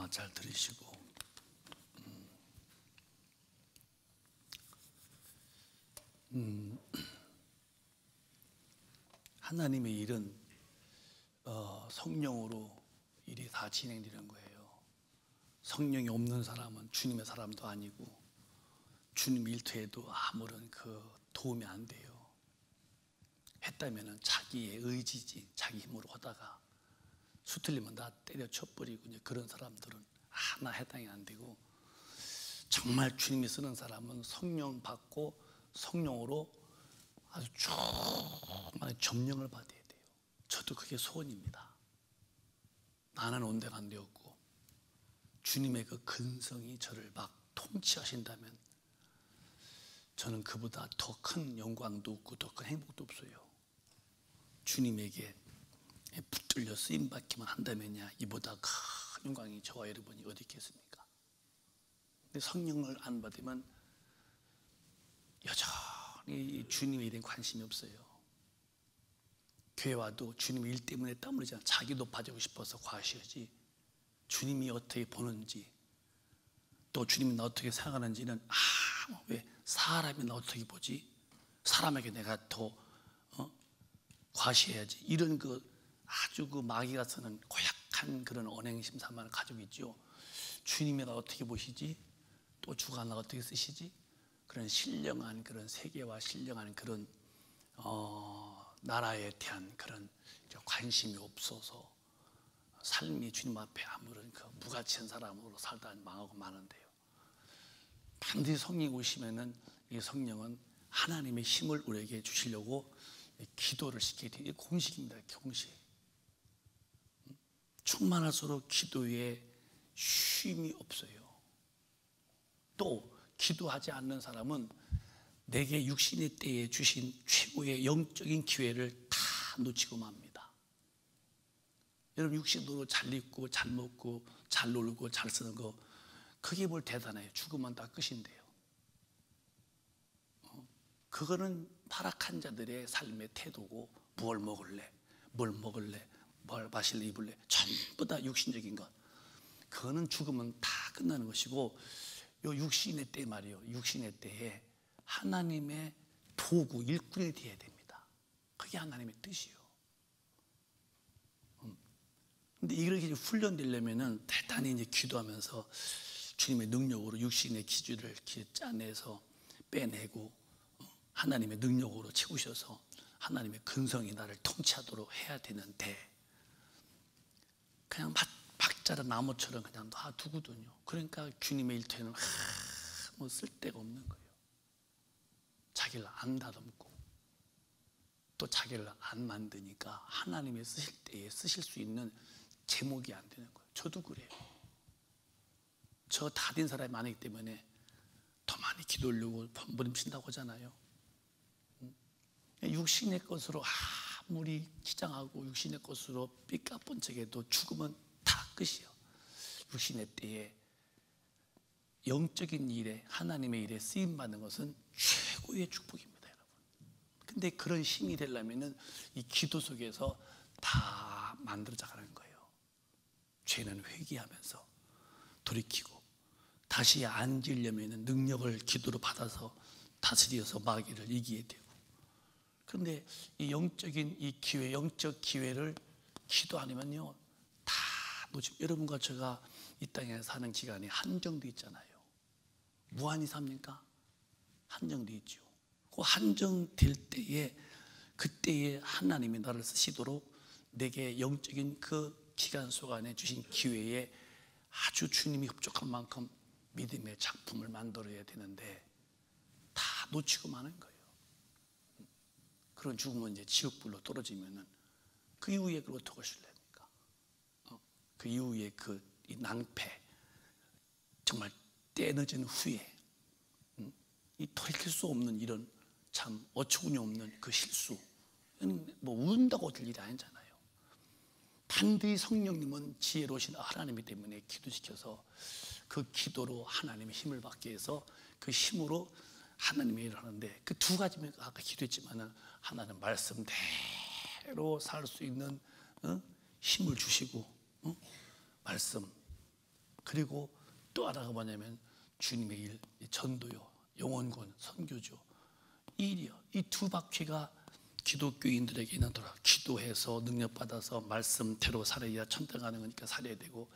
아마 잘 들으시고, 하나님의 일은 성령으로 일이 다 진행되는 거예요. 성령이 없는 사람은 주님의 사람도 아니고 주님 일터에도 아무런 도움이 안 돼요. 했다면 자기의 의지지, 자기 힘으로 하다가 수틀리면 다 때려쳐버리고, 이제 그런 사람들은 하나 해당이 안 되고, 정말 주님이 쓰는 사람은 성령 받고 성령으로 아주 정말 점령을 받아야 돼요. 저도 그게 소원입니다. 나는 온데가 안 되었고 주님의 그 근성이 저를 막 통치하신다면 저는 그보다 더 큰 영광도 없고 더 큰 행복도 없어요. 주님에게 붙들려 쓰임받기만 한다면야 이보다 큰 영광이 저와 여러분이 어디 있겠습니까? 근데 성령을 안 받으면 여전히 주님에 대한 관심이 없어요. 교회 와도 주님 일 때문에 땀 흘리잖아. 자기 높아지고 싶어서 과시하지, 주님이 어떻게 보는지, 또 주님이 나 어떻게 생각하는지는 왜 사람이 나 어떻게 보지, 사람에게 내가 더 과시해야지, 이런 아주 마귀가 쓰는 고약한 그런 언행심사만 가지고 있죠. 주님이 나 어떻게 보시지, 또 주가 나 어떻게 쓰시지, 그런 신령한 그런 세계와 신령한 그런 나라에 대한 그런 관심이 없어서 삶이 주님 앞에 아무런 무가치한 사람으로 살다 망하고 마는데요. 반드시 성령이 오시면은 이 성령은 하나님의 힘을 우리에게 주시려고 기도를 시키게 돼요. 이게 공식입니다. 공식. 충만할수록 기도에 쉼이 없어요. 또 기도하지 않는 사람은 내게 육신의 때에 주신 최고의 영적인 기회를 다 놓치고 맙니다. 여러분, 육신으로 잘 입고 잘 먹고 잘 놀고 잘 쓰는 거, 그게 뭘 대단해요. 죽으면 다 끝인데요. 그거는 타락한 자들의 삶의 태도고, 뭘 먹을래, 뭘 마실래, 입을래, 전부 다 육신적인 것, 그거는 죽으면 다 끝나는 것이고, 요 육신의 때 말이요, 육신의 때에 하나님의 도구, 일꾼이 되어야 됩니다. 그게 하나님의 뜻이요. 근데 이렇게 훈련되려면은 대단히 이제 기도하면서 주님의 능력으로 육신의 기준을 이렇게 짜내서 빼내고, 하나님의 능력으로 채우셔서 하나님의 근성이 나를 통치하도록 해야 되는데, 그냥 박자른 나무처럼 그냥 놔두거든요. 그러니까 주님의 일터에는 뭐 쓸데가 없는 거예요. 자기를 안 다듬고 또 자기를 안 만드니까 하나님이 쓰실 때에 쓰실 수 있는 제목이 안 되는 거예요. 저도 그래요. 저 다 된 사람이 많기 때문에 더 많이 기도하려고 번번임친다고 하잖아요. 육신의 것으로 아무리 기장하고 육신의 것으로 삐까뻔쩍해도 죽으면 다 끝이요. 육신의 때에 영적인 일에, 하나님의 일에 쓰임받는 것은 최고의 축복입니다, 여러분. 근데 그런 힘이 되려면은 이 기도 속에서 다 만들어져 가는 거예요. 죄는 회개하면서 돌이키고, 다시 앉으려면은 능력을 기도로 받아서 다스려서 마귀를 이기게 되고. 그런데 이 영적인 이 기회, 영적 기회를 기도 안 하면요, 다 놓치고. 여러분과 제가 이 땅에 사는 기간이 한정돼 있잖아요. 무한히 삽니까? 한정돼 있죠. 그 한정될 때에, 그때에 하나님이 나를 쓰시도록 내게 영적인 그 기간 속 안에 주신 기회에 아주 주님이 흡족한 만큼 믿음의 작품을 만들어야 되는데 다 놓치고 마는 거예요. 그런 죽으면 이제 지옥불로 떨어지면은 그 이후에 그걸 어떻게 하실랍니까? 그 이후에 이 낭패, 정말 때 늦은 후에 이 돌이킬 수 없는 이런 참 어처구니 없는 그 실수, 뭐 운다고 될 일이 아니잖아요. 반드시 성령님은 지혜로우신 하나님이기 때문에 기도시켜서 그 기도로 하나님의 힘을 받게 해서 그 힘으로 하나님의 일을 하는데, 그 두 가지면 아까 기도했지만은 하나는 말씀대로 살 수 있는 힘을 주시고, 말씀 그리고 또 하나가 뭐냐면 주님의 일, 전도요, 영혼군, 선교죠. 이 일이요. 이 두 바퀴가 기독교인들에게는 돌아. 기도해서 능력받아서 말씀대로 살아야 천당 가는 거니까 살아야 되고,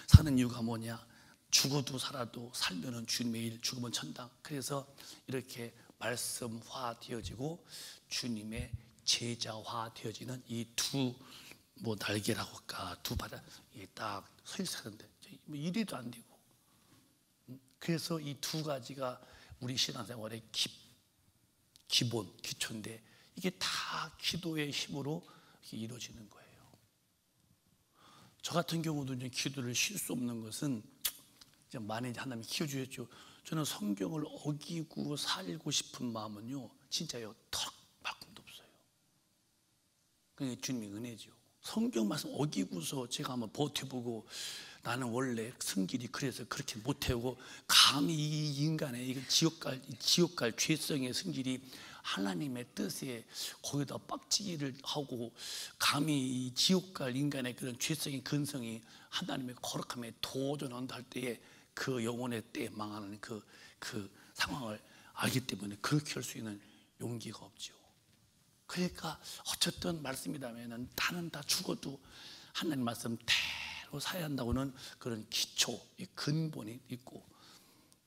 사는 이유가 뭐냐? 죽어도 살아도 살면은 주님의 일, 죽으면 천당. 그래서 이렇게 말씀화 되어지고 주님의 제자화 되어지는 이 두 날개라고 할까, 두 바다 딱 서 있었는데 이리도 안 되고. 그래서 이 두 가지가 우리 신앙생활의 기본, 기초인데 이게 다 기도의 힘으로 이루어지는 거예요. 저 같은 경우도 이제 기도를 쉴 수 없는 것은 많이 하나님이 키워주셨죠. 저는 성경을 어기고 살고 싶은 마음은요, 진짜요, 턱만큼도 없어요. 그게 주님의 은혜죠. 성경 말씀 어기고서 제가 한번 버텨보고, 나는 원래 성질이 그래서 그렇게 못해오고, 감히 이 인간의 이 지옥 갈 죄성의 성질이 하나님의 뜻에 거기다 빡치기를 하고, 감히 이 지옥 갈 인간의 그런 죄성의 근성이 하나님의 거룩함에 도전한다 할 때에 그 영혼의 때에 망하는 그 상황을 알기 때문에 그렇게 할 수 있는 용기가 없죠. 그러니까 어쨌든 말씀이라면 나는 다 죽어도 하나님 말씀 대로 살아야 한다고는 그런 기초, 근본이 있고,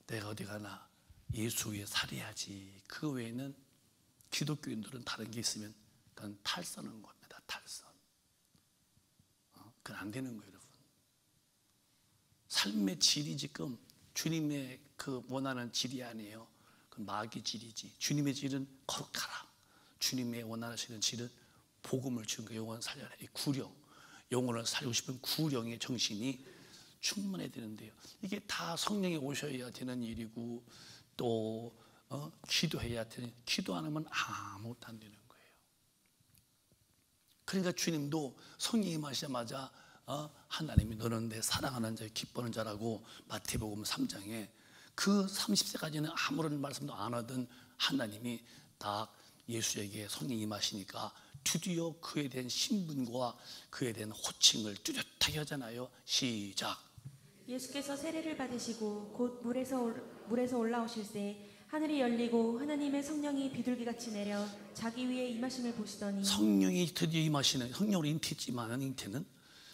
내가 어디 가나 예수 위에 살아야지. 그 외에는 기독교인들은 다른 게 있으면 그건 탈선한 겁니다. 탈선. 그건 안 되는 거예요, 여러분. 삶의 질이 지금 주님의 그 원하는 질이 아니에요. 그건 마귀 질이지. 주님의 질은 거룩하라. 주님의 원하시는 질은 복음을 주는 거, 영혼 살려라. 이 구령, 영혼을 살리고 싶은 구령의 정신이 충만해야 되는데요. 이게 다 성령이 오셔야 되는 일이고, 또 기도해야 되는, 기도 안 하면 아무것도 안 되는 거예요. 그러니까 주님도 성령이 임하시자마자 하나님이 너는 내 사랑하는 자, 기뻐하는 자라고 마태복음 3장에 그 30세까지는 아무런 말씀도 안 하던 하나님이 딱 예수에게 성령이 임하시니까 드디어 그에 대한 신분과 그에 대한 호칭을 뚜렷하게 하잖아요. 시작. 예수께서 세례를 받으시고 곧 물에서 올라오실새 하늘이 열리고 하나님의 성령이 비둘기같이 내려 자기 위에 임하심을 보시더니, 성령이 드디어 임하시는, 성령으로 잉태했지만 잉태는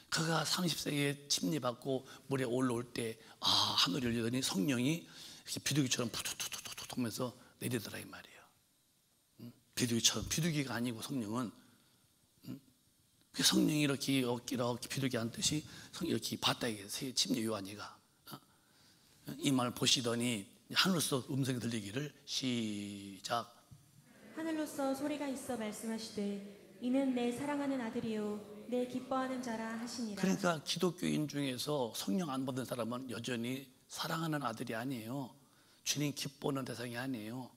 그가 30세에 침례받고 물에 올라올 때 하늘이 열리더니 성령이 이렇게 비둘기처럼 푸툭툭툭툭 하면서 내리더라 이 말이에요. 비둘기처럼, 비둘기가 아니고 성령은, 성령이 이렇게 비둘기 앉듯이 성령이 이렇게 바닥에 침례 요한이가 이 말을 보시더니 하늘로서 음성이 들리기를, 시작. 하늘로서 소리가 있어 말씀하시되 이는 내 사랑하는 아들이요 내 기뻐하는 자라 하시니라. 그러니까 기독교인 중에서 성령 안 받은 사람은 여전히 사랑하는 아들이 아니에요. 주님 기뻐하는 대상이 아니에요.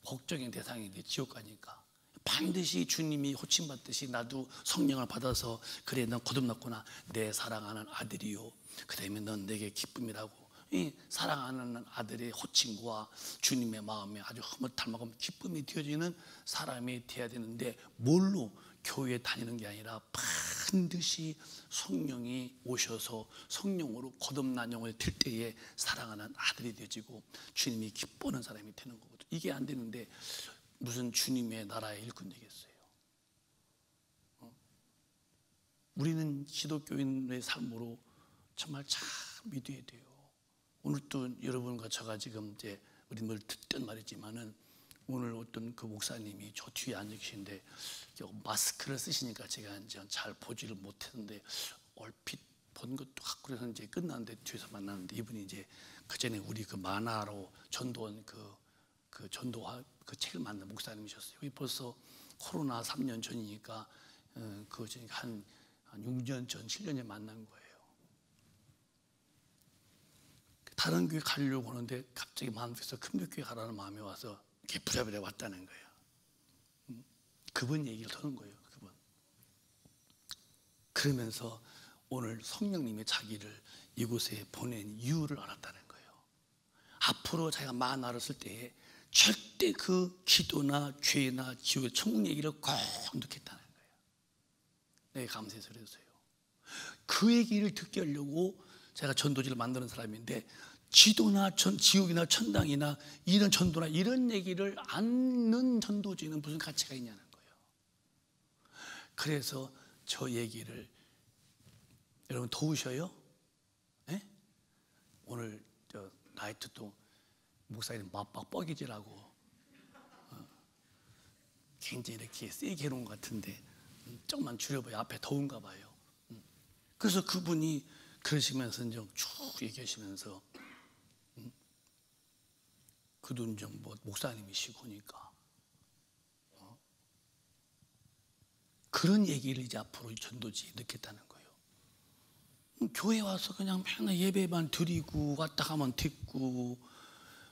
걱정의 대상인데 지옥 가니까 반드시 주님이 호칭받듯이 나도 성령을 받아서, 그래 넌 거듭났구나, 내 사랑하는 아들이요, 그 다음에 넌 내게 기쁨이라고. 이 사랑하는 아들의 호칭과 주님의 마음에 아주 흐뭇함하고 기쁨이 되어지는 사람이 되어야 되는데, 뭘로? 교회에 다니는 게 아니라 반드시 성령이 오셔서 성령으로 거듭난 영혼이 될 때에 사랑하는 아들이 되어지고 주님이 기뻐하는 사람이 되는 거거든요. 이게 안 되는데 무슨 주님의 나라의 일꾼 되겠어요? 우리는 기독교인의 삶으로 정말 잘 믿어야 돼요. 오늘 또 여러분과 제가 지금 이제 우리 늘 듣던 말이지만은, 오늘 어떤 그 목사님이 저 뒤에 앉아 계신데 마스크를 쓰시니까 제가 이제 잘 보지를 못했는데 얼핏 본 것도 같고, 그래서 이제 끝났는데 뒤에서 만났는데, 이분이 이제 그 전에 우리 그 만화로 전도원 그 전도화 그 책을 만든 목사님이셨어요. 벌써 코로나 3년 전이니까 그 전에 한 6년 전, 7년 전에 만난 거예요. 다른 교회 가려고 하는데 갑자기 마음속에서 큰교회 가라는 마음이 와서 이렇게 부랴부랴 왔다는 거예요. 그분 얘기를 하는 거예요. 그분. 그러면서 오늘 성령님이 자기를 이곳에 보낸 이유를 알았다는 거예요. 앞으로 자기가 만화를 쓸 때에 절대 그 기도나 죄나 지옥의 천국 얘기를 꼭 넣겠다는 거예요. 네, 감사해서 그랬어요. 그 얘기를 듣게 하려고 제가 전도지를 만드는 사람인데, 지도나 지옥이나 천당이나 이런 전도나 이런 얘기를 않는 전도지는 무슨 가치가 있냐는 거예요. 그래서 저 얘기를 여러분 도우셔요? 네? 오늘 저 나이트도 목사님 맞박 뻐기질하고 굉장히 이렇게 세게 해놓은 것 같은데 조금만 줄여봐요. 앞에 더운가 봐요. 그래서 그분이 그러시면서 쭉 얘기하시면서 그분 좀 뭐 목사님이시고 하니까 그런 얘기를 이제 앞으로 전도지에 넣겠다는 거예요. 교회 와서 그냥 맨날 예배만 드리고 왔다 가면 듣고,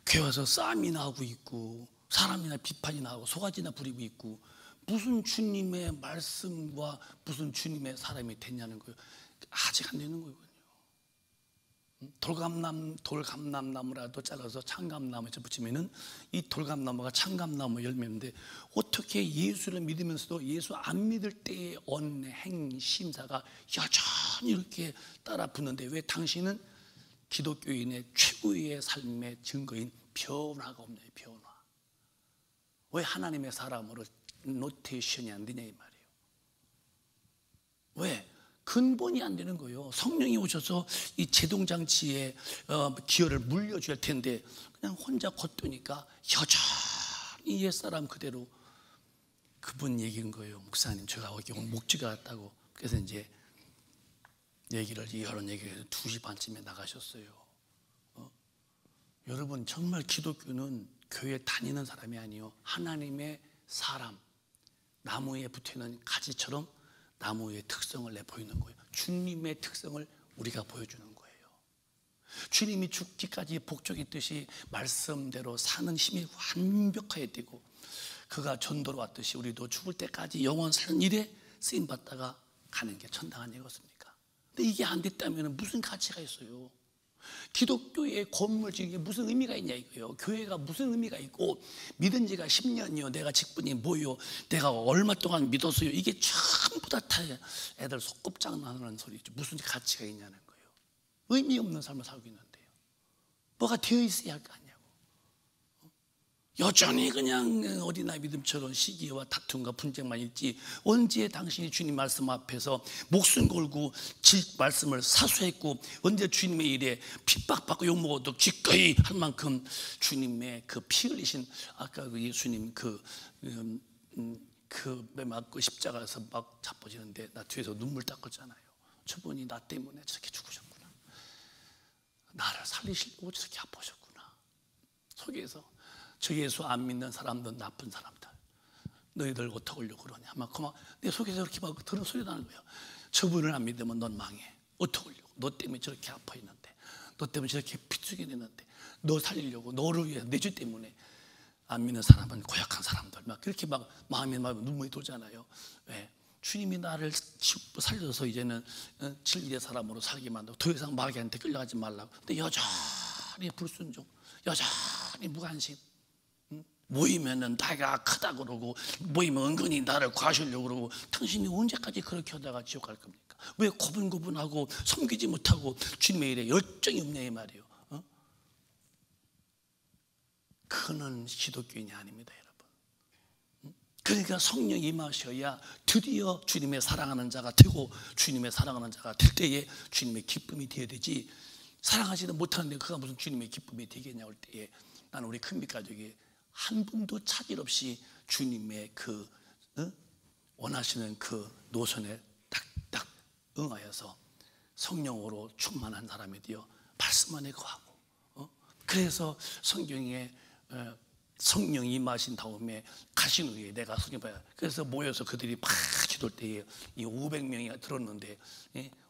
교회 와서 싸움이나 하고 있고 사람이나 비판이나 하고 소가지나 부리고 있고, 무슨 주님의 말씀과 무슨 주님의 사람이 됐냐는 거예요. 아직 안 되는 거예요. 돌감나무라도 잘라서 참감나무에 붙이면은 이 돌감나무가 참감나무 열매인데, 어떻게 예수를 믿으면서도 예수 안 믿을 때의 언행 심사가 여전히 이렇게 따라 붙는데, 왜 당신은 기독교인의 최고의 삶의 증거인 변화가 없냐? 변화. 왜 하나님의 사람으로 노테이션이 안 되냐 이 말이에요. 왜? 근본이 안 되는 거예요. 성령이 오셔서 이 제동장치에 기여를 물려줄 텐데 그냥 혼자 걷도니까 여전히 옛사람 그대로. 그분 얘기인 거예요. 목사님, 제가 오늘 목지가 왔다고. 그래서 이제 이런 얘기를 2시 반쯤에 나가셨어요. 여러분, 정말 기독교는 교회 다니는 사람이 아니요, 하나님의 사람, 나무에 붙어있는 가지처럼 나무의 특성을 내보이는 거예요. 주님의 특성을 우리가 보여주는 거예요. 주님이 죽기까지 복종했듯이 말씀대로 사는 힘이 완벽하게 되고, 그가 전도로 왔듯이 우리도 죽을 때까지 영원 사는 일에 쓰임받다가 가는 게 천당 아니겠습니까? 근데 이게 안 됐다면 무슨 가치가 있어요? 기독교의 건물 지은 무슨 의미가 있냐 이거예요. 교회가 무슨 의미가 있고, 믿은 지가 10년이요, 내가 직분이 뭐요, 내가 얼마 동안 믿었어요, 이게 전부 다 애들 속곱장난하는 소리죠. 무슨 가치가 있냐는 거예요. 의미 없는 삶을 살고 있는데요. 뭐가 되어 있어야 할 거 아니냐고. 여전히 그냥 어린아이 믿음처럼 시기와 다툼과 분쟁만 있지, 언제 당신이 주님 말씀 앞에서 목숨 걸고 말씀을 사수했고, 언제 주님의 일에 핍박받고 욕먹어도 기꺼이 할 만큼 주님의 그 피 흘리신, 아까 그 예수님 그 맞고 십자가에서 막 자빠지는데 나 뒤에서 눈물 닦았잖아요. 저분이 나 때문에 저렇게 죽으셨구나, 나를 살리시려고 저렇게 아프셨구나. 속에서 저 예수 안 믿는 사람들, 나쁜 사람들, 너희들 어떻게 하려고 그러냐, 막 내 속에서 이렇게 막 들은 소리 나는 거예요. 저분을 안 믿으면 넌 망해. 어떻게 하려고? 너 때문에 저렇게 아파 있는데, 너 때문에 저렇게 피투게 되는데, 너 살리려고, 너를 위해, 내 주 때문에. 안 믿는 사람은 고약한 사람들, 막 그렇게 막 마음에 눈물이 돌잖아요. 왜? 주님이 나를 살려서 이제는 진리의 사람으로 살게 만들고, 더 이상 마귀한테 끌려가지 말라고. 근데 여전히 불순종, 여전히 무관심. 모이면은 나이가 크다 그러고, 모이면 은근히 나를 과시하려고 그러고, 당신이 언제까지 그렇게 하다가 지옥 갈 겁니까? 왜 고분고분하고 섬기지 못하고 주님의 일에 열정이 없냐 이 말이에요. 그는 기독교인이 아닙니다, 여러분. 그러니까 성령이 임하셔야 드디어 주님의 사랑하는 자가 되고, 주님의 사랑하는 자가 될 때에 주님의 기쁨이 되어야 되지, 사랑하지는 못하는데 그가 무슨 주님의 기쁨이 되겠냐 할 때에, 나는 우리 큰빛 가족이 한 분도 차질 없이 주님의 그 원하시는 그 노선에 딱딱 응하여서 성령으로 충만한 사람이 되어 말씀만 해거하고, 그래서 성경에 성령이 임하신 다음에 가신 후에 내가 성령받아. 그래서 모여서 그들이 막 기도할 때에 이 500명이 들었는데,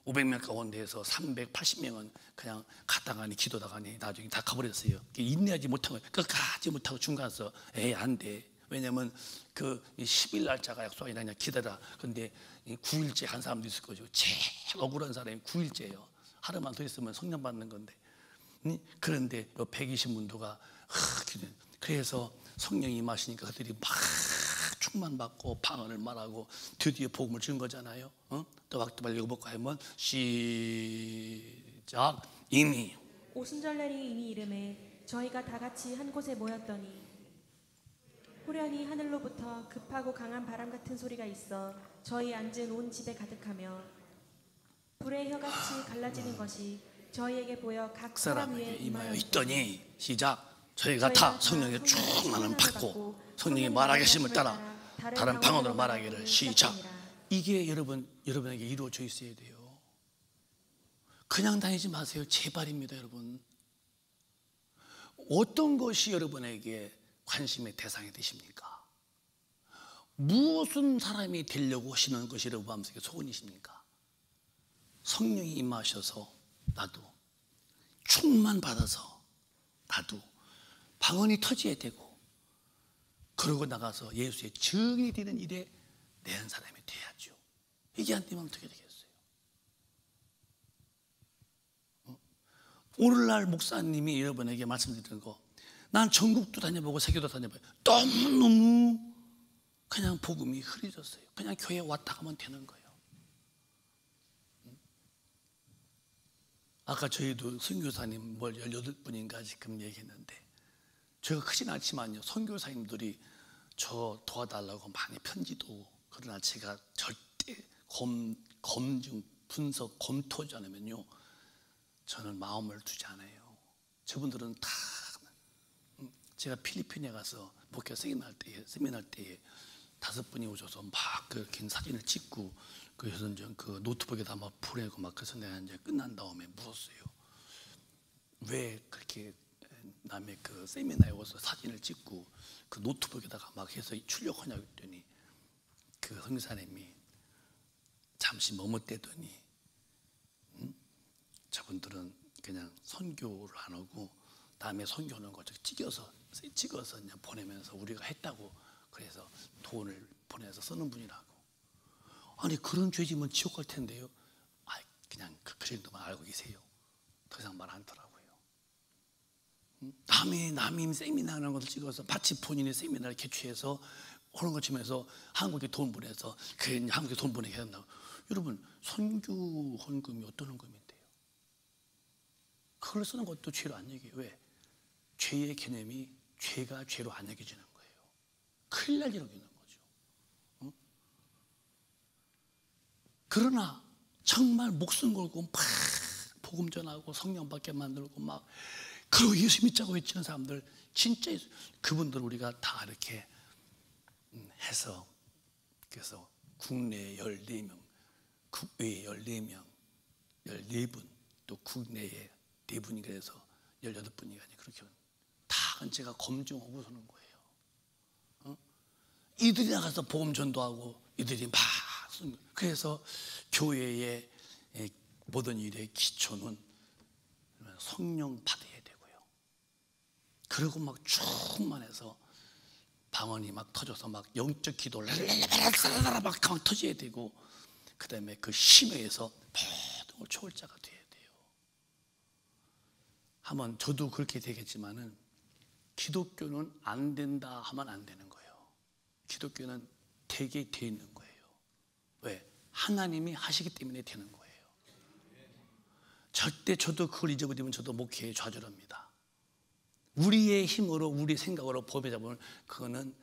500명 가운데에서 380명은 그냥 갔다가니 기도다가니 나중에 다 가버렸어요. 인내하지 못한 거예요. 끝까지 못하고 중간에서 안 돼. 왜냐면 그 10일 날짜가 약속이 아니라 기다려. 근데 9일째 한 사람도 있을 거죠. 제일 억울한 사람이 9일째예요. 하루만 더 있으면 성령 받는 건데. 그런데 120문도가 기도. 그래서 성령이 임하시니까 그들이 막 충만받고 방언을 말하고 드디어 복음을 준 거잖아요. 또박또박 읽어볼까 하면 시작. 이미 오순절날이 이미 이름에 저희가 다 같이 한 곳에 모였더니 호련히 하늘로부터 급하고 강한 바람 같은 소리가 있어 저희 앉은 온 집에 가득하며 불의 혀같이 갈라지는 것이 저희에게 보여 각 사람 위에 임하여 있더니 시작. 저희가 다 성령의 충만을 받고 성령이 말하계심을 따라 다른 방언으로 말하기를 시작. 이게 여러분에게 이루어져 있어야 돼요. 그냥 다니지 마세요. 제발입니다, 여러분. 어떤 것이 여러분에게 관심의 대상이 되십니까? 무슨 사람이 되려고 하시는 것이 여러분 마음속에 소원이십니까? 성령이 임하셔서 나도 충만 받아서 나도 방언이 터져야 되고, 그러고 나가서 예수의 증인이 되는 일에 내 한 사람이 돼야죠. 이게 안 되면 어떻게 되겠어요? 오늘날 목사님이 여러분에게 말씀드리는 거, 난 전국도 다녀보고 세계도 다녀보고 너무너무 그냥 복음이 흐려졌어요. 그냥 교회 왔다 가면 되는 거예요. 아까 저희도 선교사님 18분인가 지금 얘기했는데, 제가 크진 않지만요, 선교사님들이 저 도와달라고 많이 편지도, 그러나 제가 절대 검증, 분석, 검토하지 않으면요 저는 마음을 두지 않아요. 저분들은 다, 제가 필리핀에 가서 목회 세미나 때에 5분이 오셔서 막 긴 사진을 찍고 그래서 이제 그 노트북에다 막 보내고 막, 그래서 내가 이제 끝난 다음에 물었어요. 왜 그렇게 남의 그 세미나에 와서 사진을 찍고 그 노트북에다가 막 해서 출력하냐고 했더니 그 선교사님이 잠시 머뭇대더니 저분들은 그냥 선교를 안 하고 다음에 선교하는 거 찍어서 그냥 보내면서 우리가 했다고 그래서 돈을 보내서 쓰는 분이라고. 아니 그런 죄지면 지옥 갈 텐데요. 그냥 그 정도만 알고 계세요. 더 이상 말 안 하더라고요. 남이 세미나 하는 것을 찍어서 마치 본인의 세미나를 개최해서 그런 거 치면서 한국에 돈 보내서 그 한국에 돈 보내게 한다고. 여러분, 선교 헌금이 어떤 헌금인데요? 그걸 쓰는 것도 죄로 안 여겨요. 왜? 죄의 개념이 죄가 죄로 안 여겨지는 거예요. 큰일 날 일 여기는 거죠. 그러나 정말 목숨 걸고 막 복음 전하고 성령 받게 만들고 막 그리고 예수 믿자고 외치는 사람들, 진짜 그분들 우리가 다 이렇게 해서, 그래서 국내에 14명, 국외에 14명, 14분, 또 국내에 4분이 그래서 18분이 아니 그렇게 다 제가 검증하고 서는 거예요. 이들이 나가서 복음 전도하고 이들이 막, 그래서 교회의 모든 일의 기초는 성령 받아야 되고요. 그리고 막 충만해서 방언이 막 터져서 막 영적 기도를 막 터져야 되고, 그 다음에 그 심해에서 모든 걸 초월자가 돼야 돼요. 한번 저도 그렇게 되겠지만은 기독교는 안 된다 하면 안 되는 거예요. 기독교는 되게 돼 있는 거예요. 왜? 하나님이 하시기 때문에 되는 거예요. 절대 저도 그걸 잊어버리면 저도 목회에 좌절합니다. 우리의 힘으로, 우리 생각으로 법에 잡으면 그거는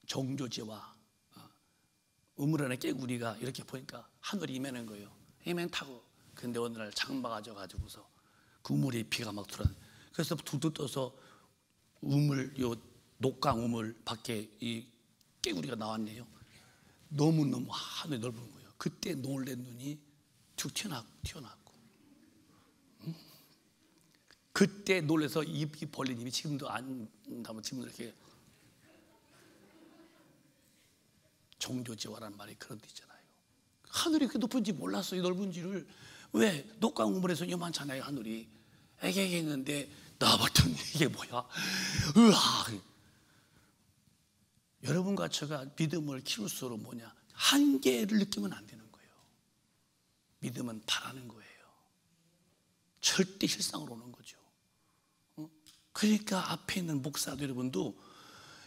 종교제와 우물 안에 깨구리가 이렇게 보니까 하늘이 임하는 거예요. 임한 타고. 근데 어느 날 장마가 져가지고서 그 우물에 비가 막 들어. 그래서 툭툭 떠서 녹강 우물 밖에 이 깨구리가 나왔네요. 너무너무 하늘이 넓은 거예요. 그때 놀란 눈이 툭 튀어나왔고, 그때 놀라서 입이 벌린 입이 지금도 안 나면 지금 이렇게 종교지화라는 말이 그런 데 있잖아요. 하늘이 그렇게 높은지 몰랐어요. 넓은지를. 왜? 녹강 우물에서 요만찮아요. 하늘이 애게 했는데 나봤더니 이게 뭐야? 으아! 여러분과 제가 믿음을 키울수록 뭐냐? 한계를 느끼면 안 되는 거예요. 믿음은 바라는 거예요. 절대 실상으로 오는 거죠. 그러니까 앞에 있는 목사도 여러분도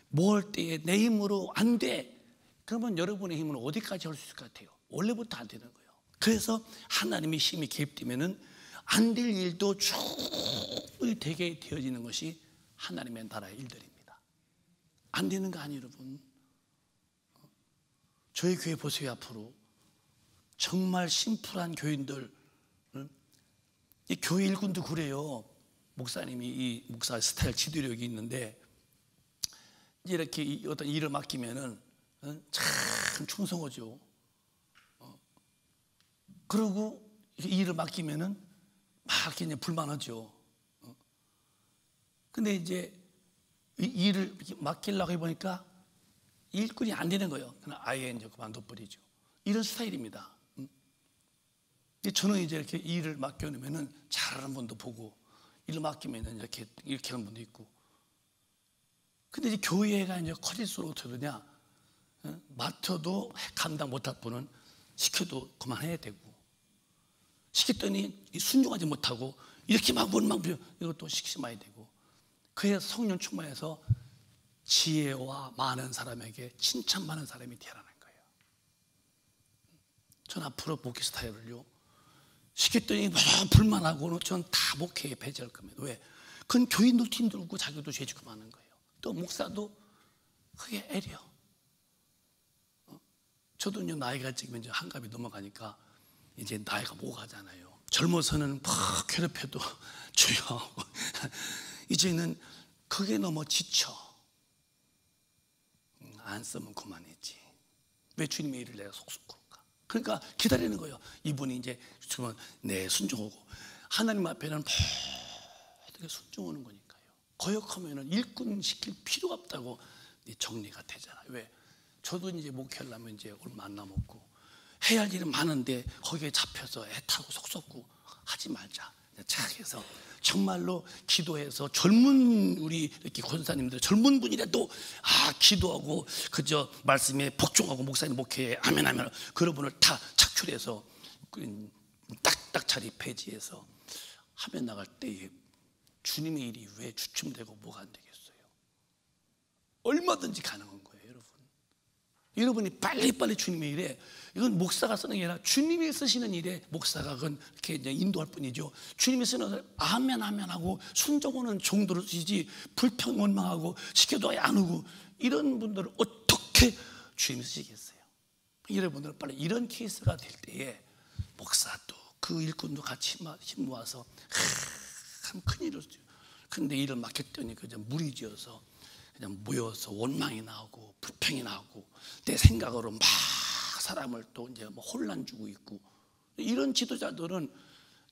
뭘 때에 내 힘으로 안 돼. 그러면 여러분의 힘으로 어디까지 할 수 있을 것 같아요? 원래부터 안 되는 거예요. 그래서 하나님의 힘이 개입되면은 안 될 일도 충분히 되게 되어지는 것이 하나님의 나라의 일들입니다. 안 되는 거 아니에요, 여러분? 저희 교회 보세요. 앞으로 정말 심플한 교인들, 이 교회 일꾼도 그래요. 목사님이 이 목사 스타일 지도력이 있는데 이렇게 어떤 일을 맡기면은 참 충성하죠. 그러고 이 일을 맡기면은 막 그냥 불만하죠. 근데 이제 이 일을 맡기려고 해보니까 일꾼이 안 되는 거예요. 그냥 아예 이제 그만둬 버리죠. 이런 스타일입니다. 저는 이제 이렇게 일을 맡겨놓으면은 잘하는 분도 보고, 일을 맡기면은 이렇게 하는 분도 있고. 근데 이제 교회가 이제 커질수록 어떻게 되냐? 맡아도 감당 못할 분은 시켜도 그만해야 되고, 시켰더니 순종하지 못하고 이렇게 막 이것도 시키지 마야 되고. 그래서 성령 충만해서 지혜와 많은 사람에게 칭찬받는 사람이 되라는 거예요. 전 앞으로 목회 스타일을요, 시켰더니 불만하고는 전 다 목회에 배제할 겁니다. 왜? 그건 교인도 힘들고 자기도 죄짓고 많은 거예요. 또 목사도 그게 애려. 저도 이제 나이가 지금 이제 한갑이 넘어가니까 이제 나이가 오가잖아요. 젊어서는 막 괴롭혀도 조용하고 이제는 그게 너무 지쳐. 안 쓰면 그만했지. 왜 주님의 일을 내가 속속 그런가? 그러니까 기다리는 거예요. 이분이 이제 주면 네 순종하고, 하나님 앞에는 모든 게 순종하는 거니까요. 거역하면은 일꾼 시킬 필요가 없다고 정리가 되잖아요. 왜? 저도 이제 목회하려면 이제 얼마 안 남았고 해야 할 일은 많은데 거기에 잡혀서 애타고 속썩고 하지 말자. 착해서 정말로 기도해서 젊은 우리 이렇게 권사님들 젊은 분이라도 기도하고 그저 말씀에 복종하고 목사님 목회에 아멘 하면 그런 분을 다 착출해서 딱딱 자리 폐지해서 하면 나갈 때에 주님의 일이 왜 주춤되고 뭐가 안 되겠어요? 얼마든지 가능한 거예요, 여러분. 여러분이 빨리빨리 주님의 일에, 이건 목사가 쓰는 게 아니라 주님이 쓰시는 일에 목사가 그건 이렇게 이제 인도할 뿐이죠. 주님이 쓰는 아멘 아멘 하고 순종하는 종도를 쓰지, 불평 원망하고 시켜도 안 오고 이런 분들을 어떻게 주님이 쓰시겠어요? 여러분들은 빨리 이런 케이스가 될 때에 목사도 그 일꾼도 같이 힘 모아서 참 큰일을, 근데 일을 맡겼더니 그냥 무리지어서 그냥 모여서 원망이 나오고 불평이 나오고 내 생각으로 막 사람을 또 이제 뭐 혼란 주고 있고, 이런 지도자들은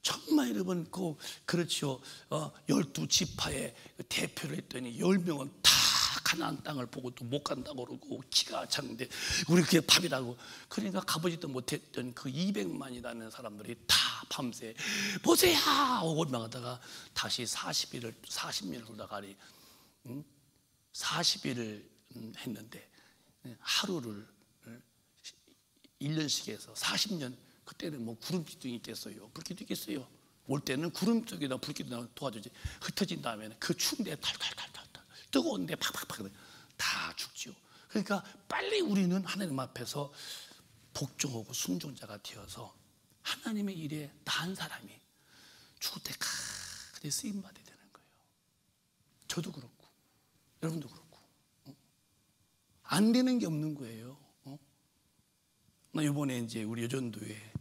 정말 여러분 그렇죠. 12지파의 대표를 했더니 10명은 다 가나안 땅을 보고 또 못 간다고 그러고 기가 차는데 우리 그게 밥이라고. 그러니까 가보지도 못했던 그 200만이라는 사람들이 다 밤새 보세요 하고 원망하다가 다시 40년을 돌아가니 40일을 했는데 하루를 1년씩 해서 40년, 그때는 뭐 구름기둥이 있겠어요? 불기둥이 있겠어요? 올 때는 구름쪽에다 불기둥 도와주지. 흩어진 다음에는 그 추운 데 탈탈탈탈 뜨거운데 팍팍팍 다 죽지요. 그러니까 빨리 우리는 하나님 앞에서 복종하고 순종자가 되어서 하나님의 일에 나은 사람이 죽을 때까지 쓰임 받아야 되는 거예요. 저도 그렇고 여러분도 그렇고 안 되는 게 없는 거예요. 나 이번에 이제 우리 여전도회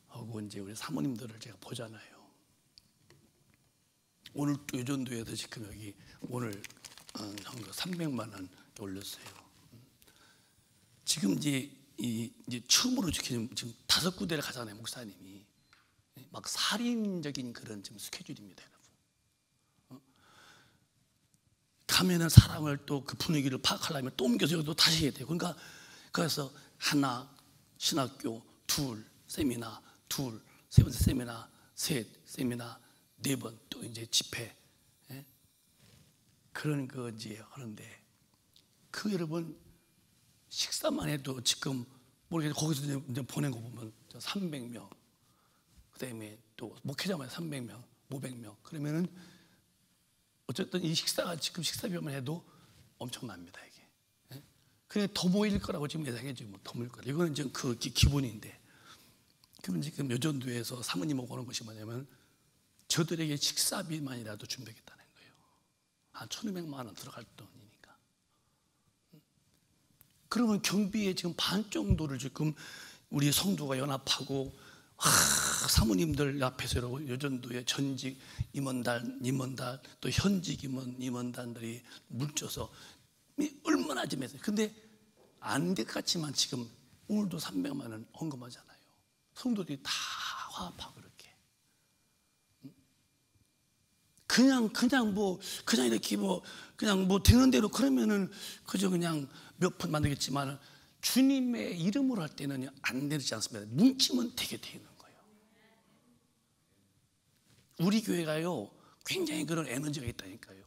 하고 이제 우리 사모님들을 제가 보잖아요. 오늘 또 여전도회에서 지금 여기 오늘 300만 원 올렸어요. 지금 이제 처음으로 지금 5군데를 가잖아요. 목사님이 막 살인적인 그런 지금 스케줄입니다, 여러분. 가면은 사람을 또 그 분위기를 파악하려면 또 옮겨서 또 다시 해야 돼요. 그러니까 그래서 하나 신학교, 둘 세미나, 둘 세 번째 세미나, 셋 세미나, 4번 또 이제 집회, 그런 거 이제 하는데 그 여러분 식사만 해도 지금 모르겠는데 거기서 이제 보낸 거 보면 300명, 그다음에 또 목회자만 300명, 500명, 그러면은 어쨌든 이 식사가 지금 식사비만 해도 엄청납니다, 이게. 그냥 더 모일 거라고 지금 예상해지고 뭐 더 모일 거라. 이거는 지금 그 기본인데. 그럼 지금 여전도에서 사모님 오는 것이 뭐냐면 저들에게 식사비만이라도 준비하겠다는 거예요. 한 1,200만 원 들어갈 돈이니까. 그러면 경비의 지금 반 정도를 지금 우리 성도가 연합하고 사모님들 앞에서 여전도의 전직 임원단 또 현직 임원단들이 물져서 얼마나 좀 했어요. 근데 안 될 것 같지만 지금 오늘도 300만 원 헌금하잖아요. 성도들이 다 화합하고 이렇게 그냥 이렇게 그냥 되는 대로 그러면은 그저 그냥 몇 푼 만들겠지만 주님의 이름으로 할 때는 안 되지 않습니다. 뭉치면 되게 되는 거예요. 우리 교회가요 굉장히 그런 에너지가 있다니까요.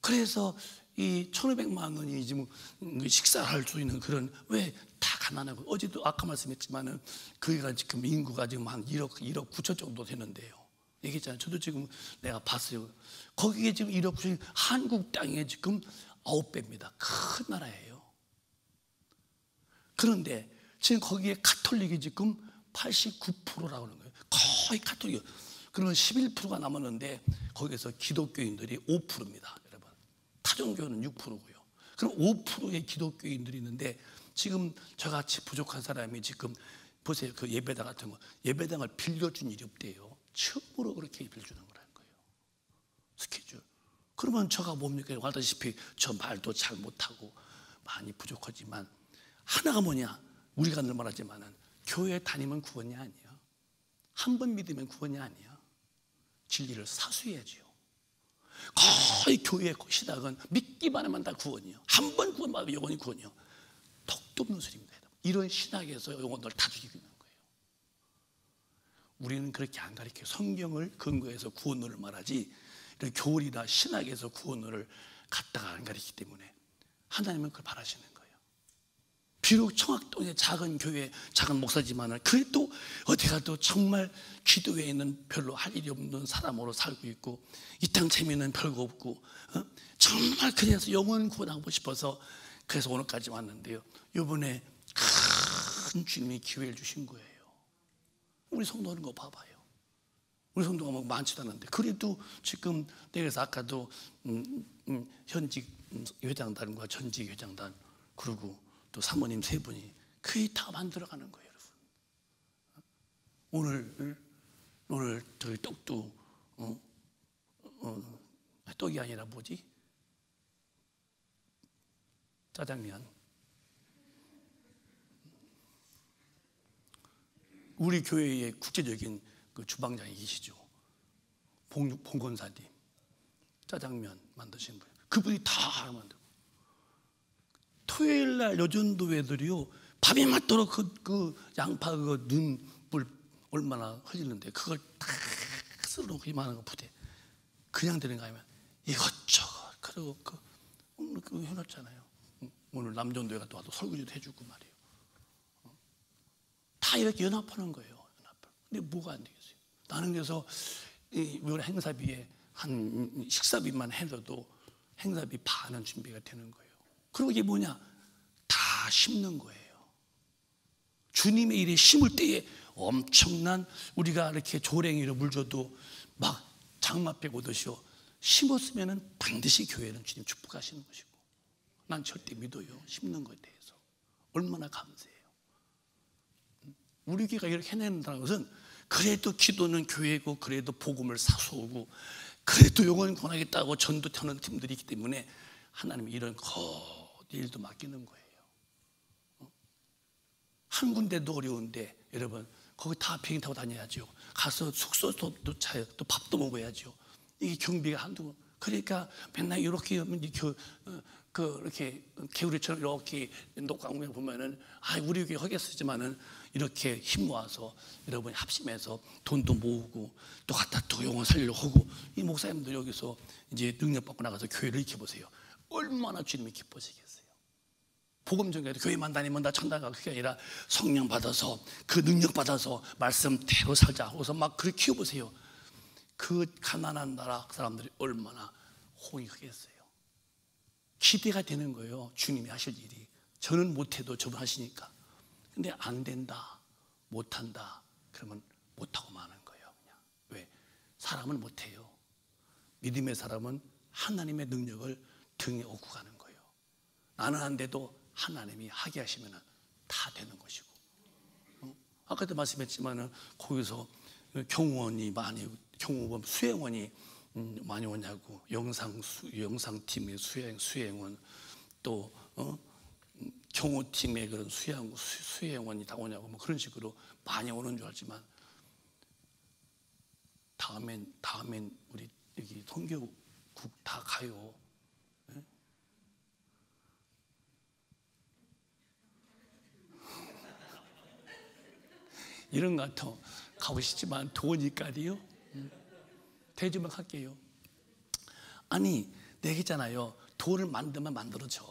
그래서 이 1,500만 원이 지금 식사를 할 수 있는 그런, 왜 다 가난하고, 어제도 아까 말씀했지만은 거기가 지금 인구가 지금 한 1억 9천 정도 되는데요. 얘기했잖아요. 저도 지금 내가 봤어요. 거기에 지금 1억 9천, 한국 땅에 지금 9배입니다. 큰 나라예요. 그런데 지금 거기에 가톨릭이 지금 89%라고 하는 거예요. 거의 가톨릭. 그러면 11%가 남았는데 거기에서 기독교인들이 5%입니다. 여러분. 타종교는 6%고요. 그럼 5%의 기독교인들이 있는데 지금 저같이 부족한 사람이 지금 보세요. 그 예배당 같은 거. 예배당을 빌려준 일이 없대요. 처음으로 그렇게 빌려주는 거라는 거예요. 스케줄. 그러면 저가 뭡니까? 알다시피 저 말도 잘 못하고 많이 부족하지만 하나가 뭐냐? 우리가 늘 말하지만은 교회 다니면 구원이 아니야. 한 번 믿으면 구원이 아니야. 진리를 사수해야지요. 거의 교회의 시작은 믿기만 하면 다 구원이요. 한 번 구원받으면 영원히 구원이요. 턱도 없는 소리입니다. 이런 신학에서 영혼들 다 죽이고 있는 거예요. 우리는 그렇게 안 가르쳐요. 성경을 근거해서 구원론을 말하지 이런 교리나 신학에서 구원론을 갖다가 안 가르치기 때문에 하나님은 그걸 바라시는 거예요. 비록 청학동의 작은 교회, 작은 목사지만은 그래도 어디 가도 정말 기도회에는 별로 할 일이 없는 사람으로 살고 있고 이 땅 재미는 별거 없고 정말 그래서 영혼 구원하고 싶어서 그래서 오늘까지 왔는데요. 이번에 큰 주님이 기회를 주신 거예요. 우리 성도 하는 거 봐봐요. 우리 성도가 뭐 많지도 않은데 그래도 지금 내가 아까도 현직 회장단과 전직 회장단 그리고 또 사모님 세 분이 거의 다 만들어가는 거예요, 여러분. 오늘 저희 떡도 떡이 아니라 뭐지? 짜장면. 우리 교회의 국제적인 그 주방장이 계시죠. 봉건사님. 짜장면 만드신 분. 그분이 다 만들고. 토요일 날 여전도 애들이요. 밤이 맞도록 그 양파 그 눈불 얼마나 흘리는데 그걸 다 썰어놓고 이만한 거 부대. 그냥 되는 거 아니면 이것저것. 그리고 오늘 그거 해놨잖아요. 오늘 남전도회가 또 와도 설거지도 해주고 말이에요. 다 이렇게 연합하는 거예요. 근데 뭐가 안 되겠어요? 나는 그래서 이번 행사비에 한 식사비만 해도 행사비 반은 준비가 되는 거예요. 그리고 이게 뭐냐? 다 심는 거예요. 주님의 일에 심을 때에 엄청난 우리가 이렇게 조랭이로 물 줘도 막 장마 빼고 오듯이요. 심었으면 반드시 교회는 주님 축복하시는 것이고 난 절대 믿어요. 심는 것에 대해서. 얼마나 감사해요. 우리 교회가 이렇게 해낸다는 것은 그래도 기도는 교회고 그래도 복음을 사수하고 그래도 영혼 권하겠다고 전도 터는 팀들이 있기 때문에 하나님이 이런 거대 일도 맡기는 거예요. 한 군데도 어려운데 여러분 거기 다 비행기 타고 다녀야죠. 가서 숙소도 차요. 또 밥도 먹어야죠. 이게 경비가 한두 그러니까 맨날 이렇게 이렇게 개구리처럼 이렇게 녹광공에 보면은 우리 교회 하겠었지만은 이렇게 힘 모아서 여러분이 합심해서 돈도 모으고 또 갖다 또 영혼 살리려고 하고 이 목사님들 여기서 이제 능력 받고 나가서 교회를 익혀보세요. 얼마나 주님이 기뻐지겠어요. 복음 전개도 교회만 다니면 다 천당 가고 그게 아니라 성령 받아서 그 능력 받아서 말씀대로 살자 하고서 막 그렇게 키워보세요. 그 가난한 나라 사람들이 얼마나 호응이 크겠어요. 기대가 되는 거예요. 주님이 하실 일이. 저는 못해도 저분 하시니까. 근데 안 된다, 못한다, 그러면 못하고 마는 거예요. 그냥. 왜? 사람은 못해요. 믿음의 사람은 하나님의 능력을 등에 업고 가는 거예요. 나는 안 돼도 하나님이 하게 하시면 다 되는 것이고. 아까도 말씀했지만 거기서 경호원이 많이, 경호원, 수행원이 많이 오냐고. 영상팀의 수행원, 또 경호팀의 그런 수행원이 다 오냐고, 뭐 그런 식으로 많이 오는 줄 알지만, 다음엔 우리 여기 선교국 다 가요. 네? 이런 것 같아. 가고 싶지만 도니까요. 대주만 할게요. 아니, 내게잖아요. 돈을 만들면 만들어져.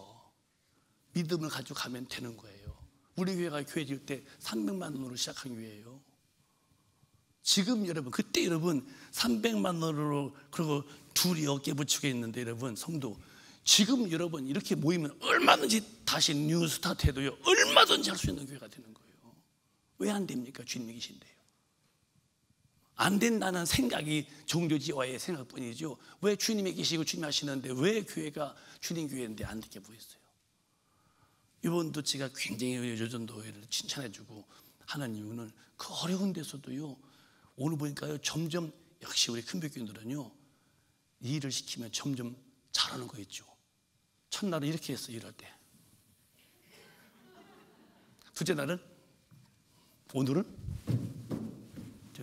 믿음을 가지고 가면 되는 거예요. 우리 교회가 교회 지을 때 300만 원으로 시작한 교회예요. 지금 여러분, 그때 여러분 300만 원으로, 그리고 둘이 어깨 붙이고 있는데 여러분, 성도, 지금 여러분 이렇게 모이면 얼마든지 다시 뉴스타트 해도요, 얼마든지 할 수 있는 교회가 되는 거예요. 왜 안 됩니까? 주님이 계신데요. 안 된다는 생각이 종교지와의 생각뿐이죠. 왜 주님이 계시고 주님이 하시는데 왜 교회가 주님 교회인데 안 되게 보였어요? 이번도 제가 굉장히 여전도회를 칭찬해주고 하는 이유는 그 어려운 데서도요, 오늘 보니까요, 점점 역시 우리 큰교회들은요, 일을 시키면 점점 잘하는 거 있죠. 첫날은 이렇게 했어요. 일할 때. 둘째 날은, 오늘은,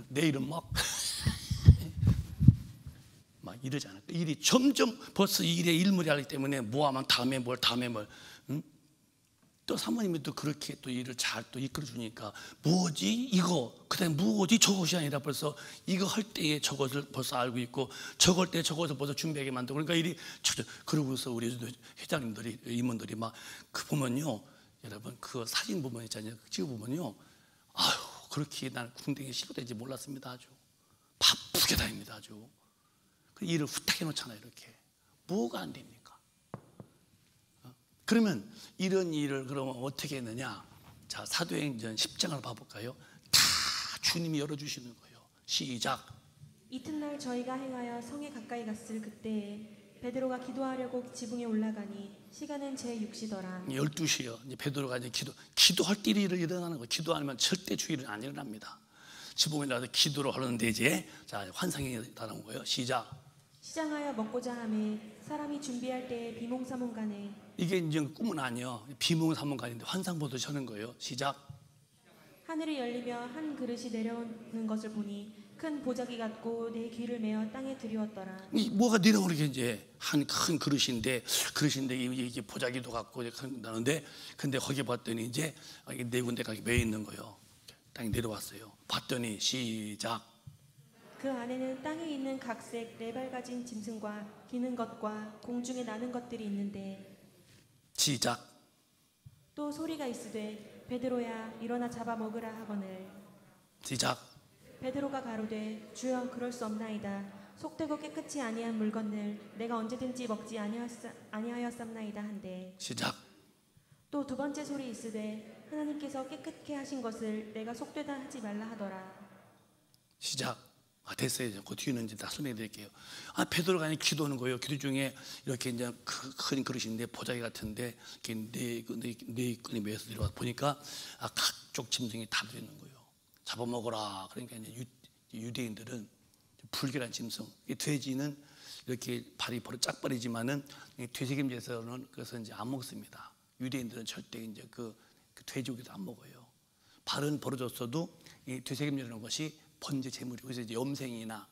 내일은 막 이러지 않을까. 일이 점점 벌써 일에 일물이 하기 때문에 뭐하면 다음에 뭘, 응? 또 사모님이 또 그렇게 또 일을 잘 또 이끌어 주니까, 뭐지 이거, 그다음에 뭐지 저것이 아니라 벌써 이거 할 때에 저것을 벌써 알고 있고, 저걸 때 저것을 벌써 준비하게 만들고, 그러니까 일이 그러고서 우리 회장님들이, 임원들이 막 그 보면요, 여러분 그 사진 보면 있잖아요. 찍어 보면요, 아유, 그렇게 난 궁뎅이 실어되지 몰랐습니다. 아주 바쁘게 다닙니다. 아주 그 일을 후딱 해놓잖아요. 이렇게. 뭐가 안 됩니까? 그러면 이런 일을 그러면 어떻게 했느냐? 자, 사도행전 10장을 봐볼까요? 다 주님이 열어주시는 거예요. 시작. 이튿날 저희가 행하여 성에 가까이 갔을 그때에 베드로가 기도하려고 지붕에 올라가니 시간은 제6시더라. 12시요. 이제 베드로가 이제 기도할 때 일이 일어나는 거예요. 기도 안 하면 절대 주일은 안 일어납니다. 지붕에 나가서 기도를 하는데 이제, 자, 환상이 나온 거예요. 시작. 시장하여 먹고자 하매 사람이 준비할 때에 비몽사몽간에. 이게 이제 꿈은 아니요, 비몽사몽간인데 환상 보듯이 하는 거예요. 시작. 하늘이 열리며 한 그릇이 내려오는 것을 보니 큰 보자기 같고 내 귀를 메어 땅에 들이웠더라. 이 뭐가 내려오는 게 이제 한 큰 그릇인데 이게 보자기도 같고 나는데, 근데 거기 봤더니 이제 네 군데가 매 있는 거예요. 땅에 내려왔어요. 봤더니 시작. 그 안에는 땅에 있는 각색 네 발 가진 짐승과 기는 것과 공중에 나는 것들이 있는데. 시작. 또 소리가 있으되 베드로야 일어나 잡아 먹으라 하거늘. 시작. 베드로가 가로되 주여 그럴 수 없나이다. 속되고 깨끗이 아니한 물건을 내가 언제든지 먹지 아니하였삼나이다 한데. 시작. 또 두 번째 소리 있으되 하나님께서 깨끗게 하신 것을 내가 속되다 하지 말라 하더라. 시작. 됐어요. 그 뒤는 이제 다 설명해 드릴게요. 베드로가 아니 기도하는 거예요. 기도 중에 이렇게 이제 큰 그릇인데 보자기 같은데 이렇게 네 끈이 매서 내려와 보니까 각종 짐승이 다 들어있는 거예요. 잡아먹어라. 그러니까 이제 유대인들은 불결한 짐승, 이 돼지는 이렇게 발이 짝발이지만은 되새김질에서는 그래서 이제 안 먹습니다. 유대인들은 절대 이제 그 돼지고기도 안 먹어요. 발은 벌어졌어도 이 되새김질하는 것이 번제 제물이고, 그래서 이제 염생이나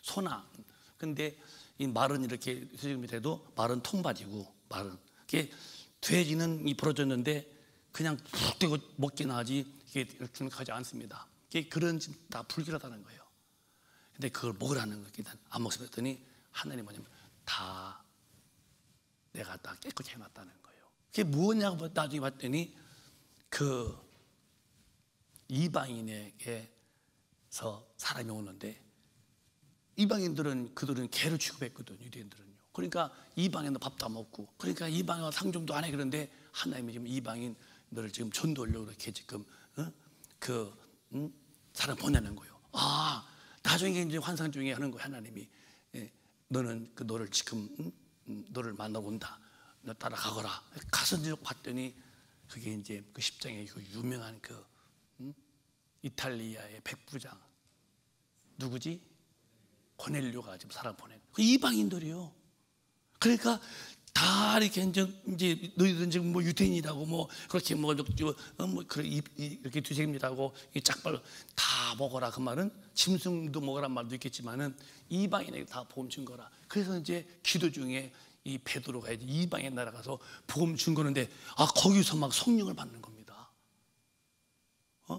소나. 근데 이 말은 이렇게 되새김질해도 말은 통발이고, 말은 이게 돼지는 이 벌어졌는데 그냥 푹 떼고 먹기나 하지 이게 중력하지 않습니다. 이게 그런 다 불결하다는 거예요. 근데 그걸 먹으라는 거 일단 안 먹습니다. 했더니 하나님 뭐냐면 다 내가 다 깨끗이 해놨다는 거예요. 그게 뭐냐고 나중에 봤더니 그 이방인에게서 사람이 오는데, 이방인들은 그들은 개를 취급했거든. 유대인들은요. 그러니까 이방인도 밥도 안 먹고, 그러니까 이방인 상종도 안 해. 그런데 하나님이 지금 이방인 너를 지금 전도하려고 이렇게 지금 사람 보내는 거예요. 아, 나중에 이제 환상 중에 하는 거예요. 하나님이 너는 너를 지금 너를 만나러 온다. 너 따라가거라. 가서 이제 봤더니 그게 이제 그 10장의 그 유명한 이탈리아의 백부장 누구지? 고넬료가 지금 사람 보낸 그 이방인들이요. 그러니까 다 이렇게 이제 너희들은 지금 뭐 유대인이라고 뭐 그렇게 이렇게 두세입니다고 이 짝발 다 먹어라. 그 말은 짐승도 먹으란 말도 있겠지만은 이방인에게 다 복음 준 거라. 그래서 이제 기도 중에 이 베드로가 이제 이방인 나라 가서 복음 준 거는데 거기서 막 성령을 받는 겁니다.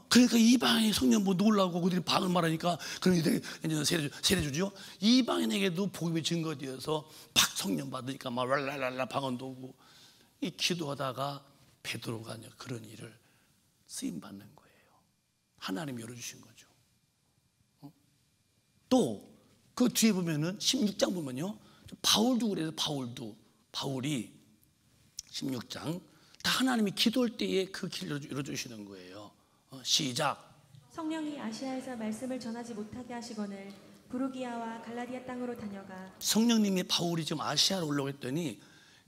그러니까 이방인 성령 뭐 놀라고 그들이 방을 말하니까 그럼 이제 세례주죠. 이방인에게도 복음이 증거되어서 팍 성령 받으니까 막 랄랄랄라 방언도 오고 이 기도하다가 베드로가 그런 일을 쓰임 받는 거예요. 하나님이 열어주신 거죠. 또 그 뒤에 보면은 16장 보면요, 바울도 그래서 바울이 16장 다 하나님이 기도할 때에 그 길을 열어주시는 거예요. 시작. 성령이 아시아에서 말씀을 전하지 못하게 하시거늘 부르기아와 갈라디아 땅으로 다녀가. 성령님이 바울이 지금 아시아로 올라오고 했더니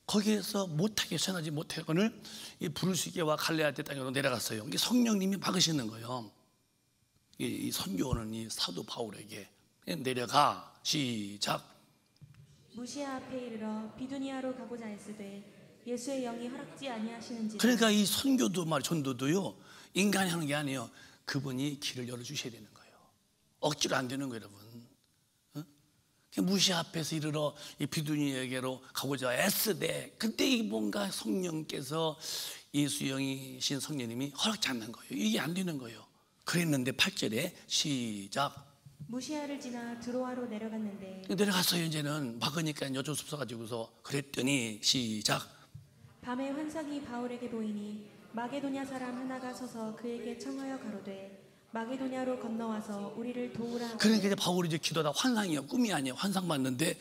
거기에서 못하게 전하지 못하거늘 이 부르시게와 갈라디아 땅으로 내려갔어요. 이게 성령님이 막으시는 거예요. 이 선교하는 이 사도 바울에게 내려가. 시작. 무시아 앞에 이르러 비두니아로 가고자 했으되 예수의 영이 허락지 아니하시는지라. 그러니까 이 선교도 전도도요, 인간이 하는 게 아니에요. 그분이 길을 열어주셔야 되는 거예요. 억지로 안 되는 거예요, 여러분. 무시아 앞에서 이르러 이 비두니아에게로 가고자 애쓰되 그때 이 뭔가 성령께서 예수 영이신 성령님이 허락지 않는 거예요. 이게 안 되는 거예요. 그랬는데 8절에 시작. 무시아를 지나 드로아로 내려갔는데. 내려갔어요. 이제는 막으니까 어쩔 수 없어가지고서 그랬더니 시작. 밤에 환상이 바울에게 보이니 마게도냐 사람 하나가 서서 그에게 청하여 가로되 마게도냐로 건너와서 우리를 도우라. 그러니까 이제 바울이 이제 기도하다 환상이에요. 꿈이 아니에요. 환상 봤는데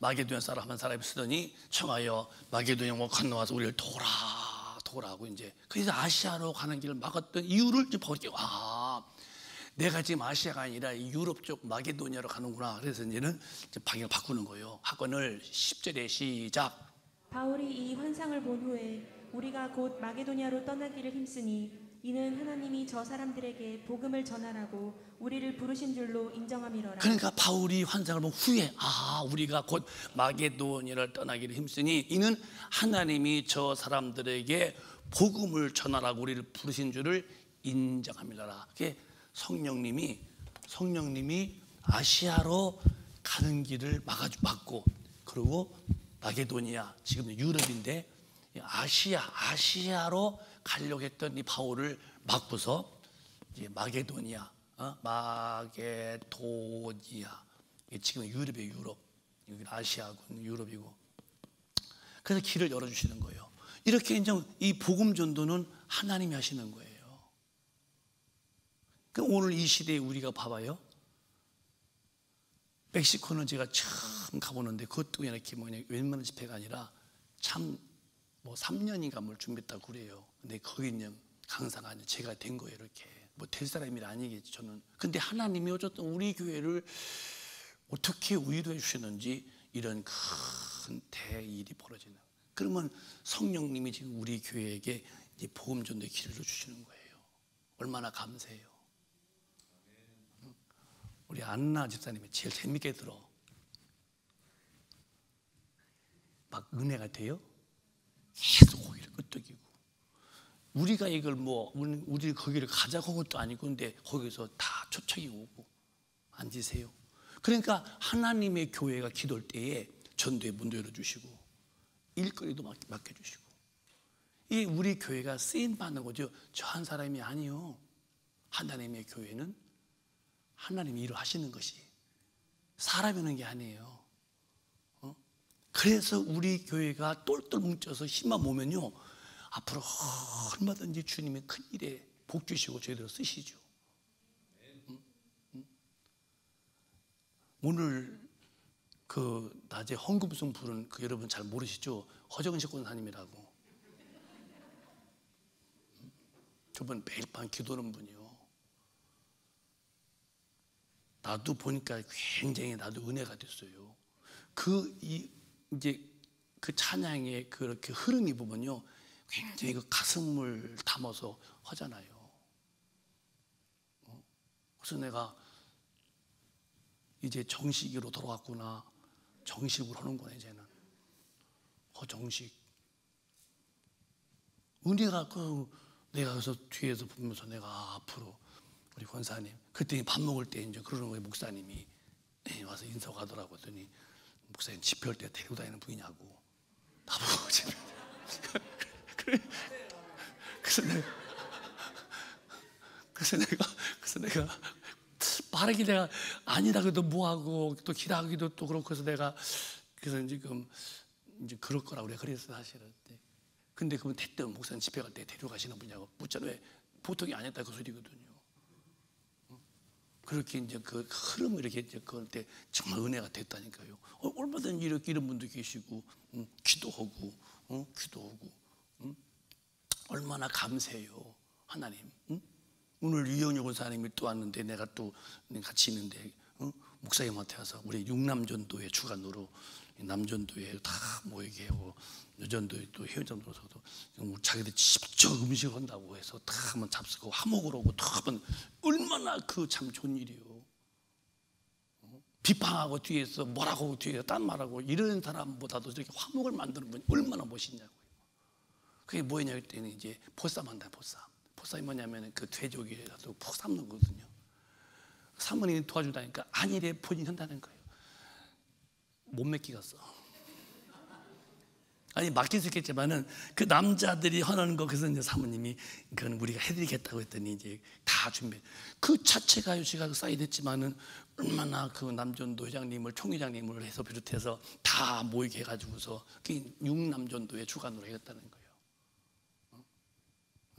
마게도냐 사람 한 사람이 쓰더니 청하여 마게도냐 건너와서 우리를 도우라고 이제 그래서 아시아로 가는 길을 막았던 이유를 이제 바울이 내가 지금 아시아가 아니라 유럽 쪽 마게도냐로 가는구나. 그래서 이제는 방향을 바꾸는 거예요. 학원을 10절에 시작. 바울이 이 환상을 본 후에 우리가 곧 마게도냐로 떠나기를 힘쓰니 이는 하나님이 저 사람들에게 복음을 전하라고 우리를 부르신 줄로 인정함이로라. 그러니까 바울이 환상을 본 후에 우리가 곧 마게도냐를 떠나기를 힘쓰니 이는 하나님이 저 사람들에게 복음을 전하라고 우리를 부르신 줄을 인정함이로라. 그게 성령님이 아시아로 가는 길을 막고, 그리고 마게도니아 지금 유럽인데 아시아로 가려고 했던 이 바울을 막고서 이제 마게도니아 지금 유럽이에요. 유럽. 여기 아시아군 유럽이고. 그래서 길을 열어주시는 거예요. 이렇게 이제 이 복음 전도는 하나님이 하시는 거예요. 오늘 이 시대에 우리가 봐봐요. 멕시코는 제가 처음 가보는데 그것도 이렇게 웬만한 집회가 아니라 참 3년인가 뭘 준비했다고 그래요. 근데 거기 있는 강사가 아니라 제가 된 거예요. 이렇게 될 사람이 아니겠지 저는. 근데 하나님이 어쨌든 우리 교회를 어떻게 위로해 주시는지 이런 큰 대일이 벌어지는. 그러면 성령님이 지금 우리 교회에게 이제 복음 전도의 길을 주시는 거예요. 얼마나 감사해요. 우리 안나 집사님이 제일 재밌게 들어. 막 은혜가 돼요. 계속 거기를 끄떡이고. 우리가 이걸 우리 거기를 가자고 한 것도 아니고, 근데 거기서 다 초청이 오고 앉으세요. 그러니까 하나님의 교회가 기도할 때에 전도의 문도 열어주시고 일거리도 맡겨주시고. 이게 우리 교회가 쓰임 받는 거죠. 저 한 사람이 아니요. 하나님의 교회는 하나님이 일을 하시는 것이 사람이 오는 게 아니에요. 그래서 우리 교회가 똘똘 뭉쳐서 힘만 모으면요, 앞으로 얼마든지 주님의 큰 일에 복 주시고 저희들 쓰시죠. 오늘 그 낮에 헌금송 부른 그 여러분 잘 모르시죠? 허정식 권사님이라고. 그분 매일 밤 기도하는 분이요. 나도 보니까 굉장히 나도 은혜가 됐어요. 이제 그 찬양의 그렇게 흐름이 보면요, 굉장히 그 가슴을 담아서 하잖아요. 그래서 내가 이제 정식으로 돌아왔구나. 정식으로 하는구나 이제는. 정식. 은혜가 내가 그래서 뒤에서 보면서 내가 앞으로 우리 권사님 그때 밥 먹을 때 이제 그러는 거예요. 목사님이 와서 인사하고 가더라고. 했더니 목사님 집회할 때 데리고 다니는 분이냐고. 나보고 집회. 그래. 그래서 내가 빠르게 내가 아니다 그래도 뭐하고 또 기다기도 또 그렇고 해서 내가 그래서 지금 이제 그럴 거라고 그래. 그랬어 사실은. 근데 그분 대뜸 목사님 집회 갈 때 데려가시는 분이냐고 묻잖아요. 왜 보통이 아니었다 그 소리거든요. 그렇게 이제 그 흐름을 이렇게 이제 그럴 때 정말 은혜가 됐다니까요. 얼마든지 이렇게 이런 분도 계시고 기도하고 얼마나 감사해요 하나님. 오늘 유영혁 권사님이 또 왔는데 내가 또 같이 있는데 목사님한테 와서 우리 육남전도회 주간으로 남전도회 다 모이게 하고 여전도회 또 회원장으로서도 자기들 직접 음식을 한다고 해서 다 한번 잡수고 화목을 하고 다 한번 얼마나 그 참 좋은 일이요. 비판하고 뒤에서 뭐라고 뒤에서 딴 말하고 이런 사람보다도 저렇게 화목을 만드는 분이 얼마나 멋있냐고요. 그게 뭐냐 했더니 이제 보쌈 한다. 보쌈이 뭐냐면 그 돼지고기라도 푹 삶는 거거든요. 사모님이 도와준다니까 안일에 본인이 한다는 거예요. 못 맡기겠어. 아니 맡길 수 있겠지만은 그 남자들이 하는 거 그래서 이제 사모님이 그건 우리가 해드리겠다고 했더니 이제 다 준비. 그 자체가 요시가 쌓이됐지만은 얼마나 그 남전도 회장님을 총회장님을 해서 비롯해서 다 모이게 해가지고서 그 육남전도의 주관으로 하겠다는 거예요.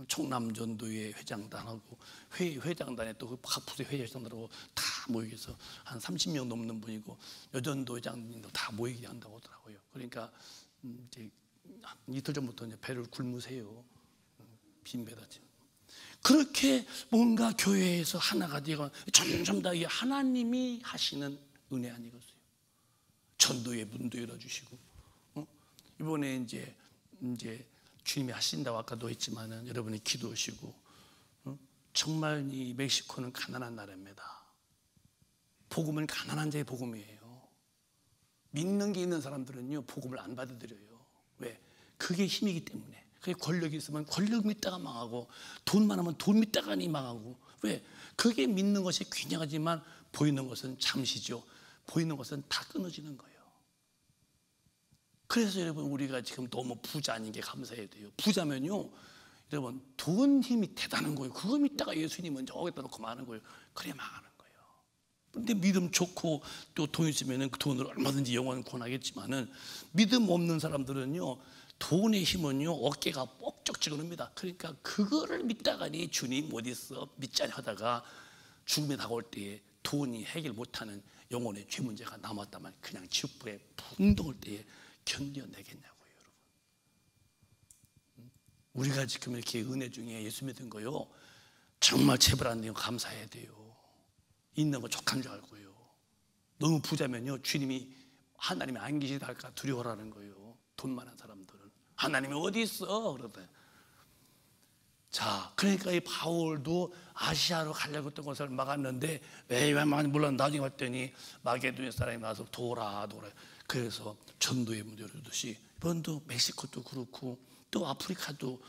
총남전도의 회장단하고 회장단에 또 각 부서 회장단하고 다 모이게 해서 한 30명 넘는 분이고 여전도 회장님도 다 모이게 한다고 하더라고요. 그러니까 이제 이틀 전부터 이제 배를 굶으세요. 빈 배다지. 그렇게 뭔가 교회에서 하나가 되고 점점 다 하나님이 하시는 은혜 아니겠어요? 전도의 문도 열어주시고 이번에 이제 주님이 하신다고 아까도 했지만은 여러분이 기도하시고 정말 이 멕시코는 가난한 나라입니다. 복음은 가난한 자의 복음이에요. 믿는 게 있는 사람들은요 복음을 안 받아들여요. 왜? 그게 힘이기 때문에. 그게 권력이 있으면 권력 믿다가 망하고 돈만 하면 돈 믿다가니 망하고. 왜? 그게 믿는 것이 굉장하지만 보이는 것은 잠시죠. 보이는 것은 다 끊어지는 거예요. 그래서 여러분 우리가 지금 너무 부자 아닌 게 감사해야 돼요. 부자면요 여러분 돈 힘이 대단한 거예요. 그거 믿다가 예수님은 저기다 놓고 마는 거예요. 그래 망하는 거예요. 근데 믿음 좋고 또 돈 있으면 그 돈으로 얼마든지 영원 권하겠지만은 믿음 없는 사람들은요 돈의 힘은요 어깨가 뻑쩍 지근합니다. 그러니까 그거를 믿다가니 주님 어디 있어 믿자니 하다가 죽음에 다가올 때에 돈이 해결 못하는 영혼의 죄 문제가 남았다면 그냥 지옥불에 풍덩을 때에 견뎌내겠냐고요, 여러분. 우리가 지금 이렇게 은혜 중에 예수 믿은 거요 정말 제발 안 돼요. 감사해야 돼요. 있는 거 족한 줄 알고요. 너무 부자면요 주님이 하나님이 안 계시다 할까 두려워하는 거예요. 돈 많은 사람들은 하나님이 어디 있어 그러다. 자, 그러니까 이 바울도 아시아로 가려고 했던 것을 막았는데 왜 많이 몰라. 나중에 봤더니 마게도니아 사람이 와서 도라. 그래서 전도의 문을 열듯이 이번도 멕시코도 그렇고 또 아프리카도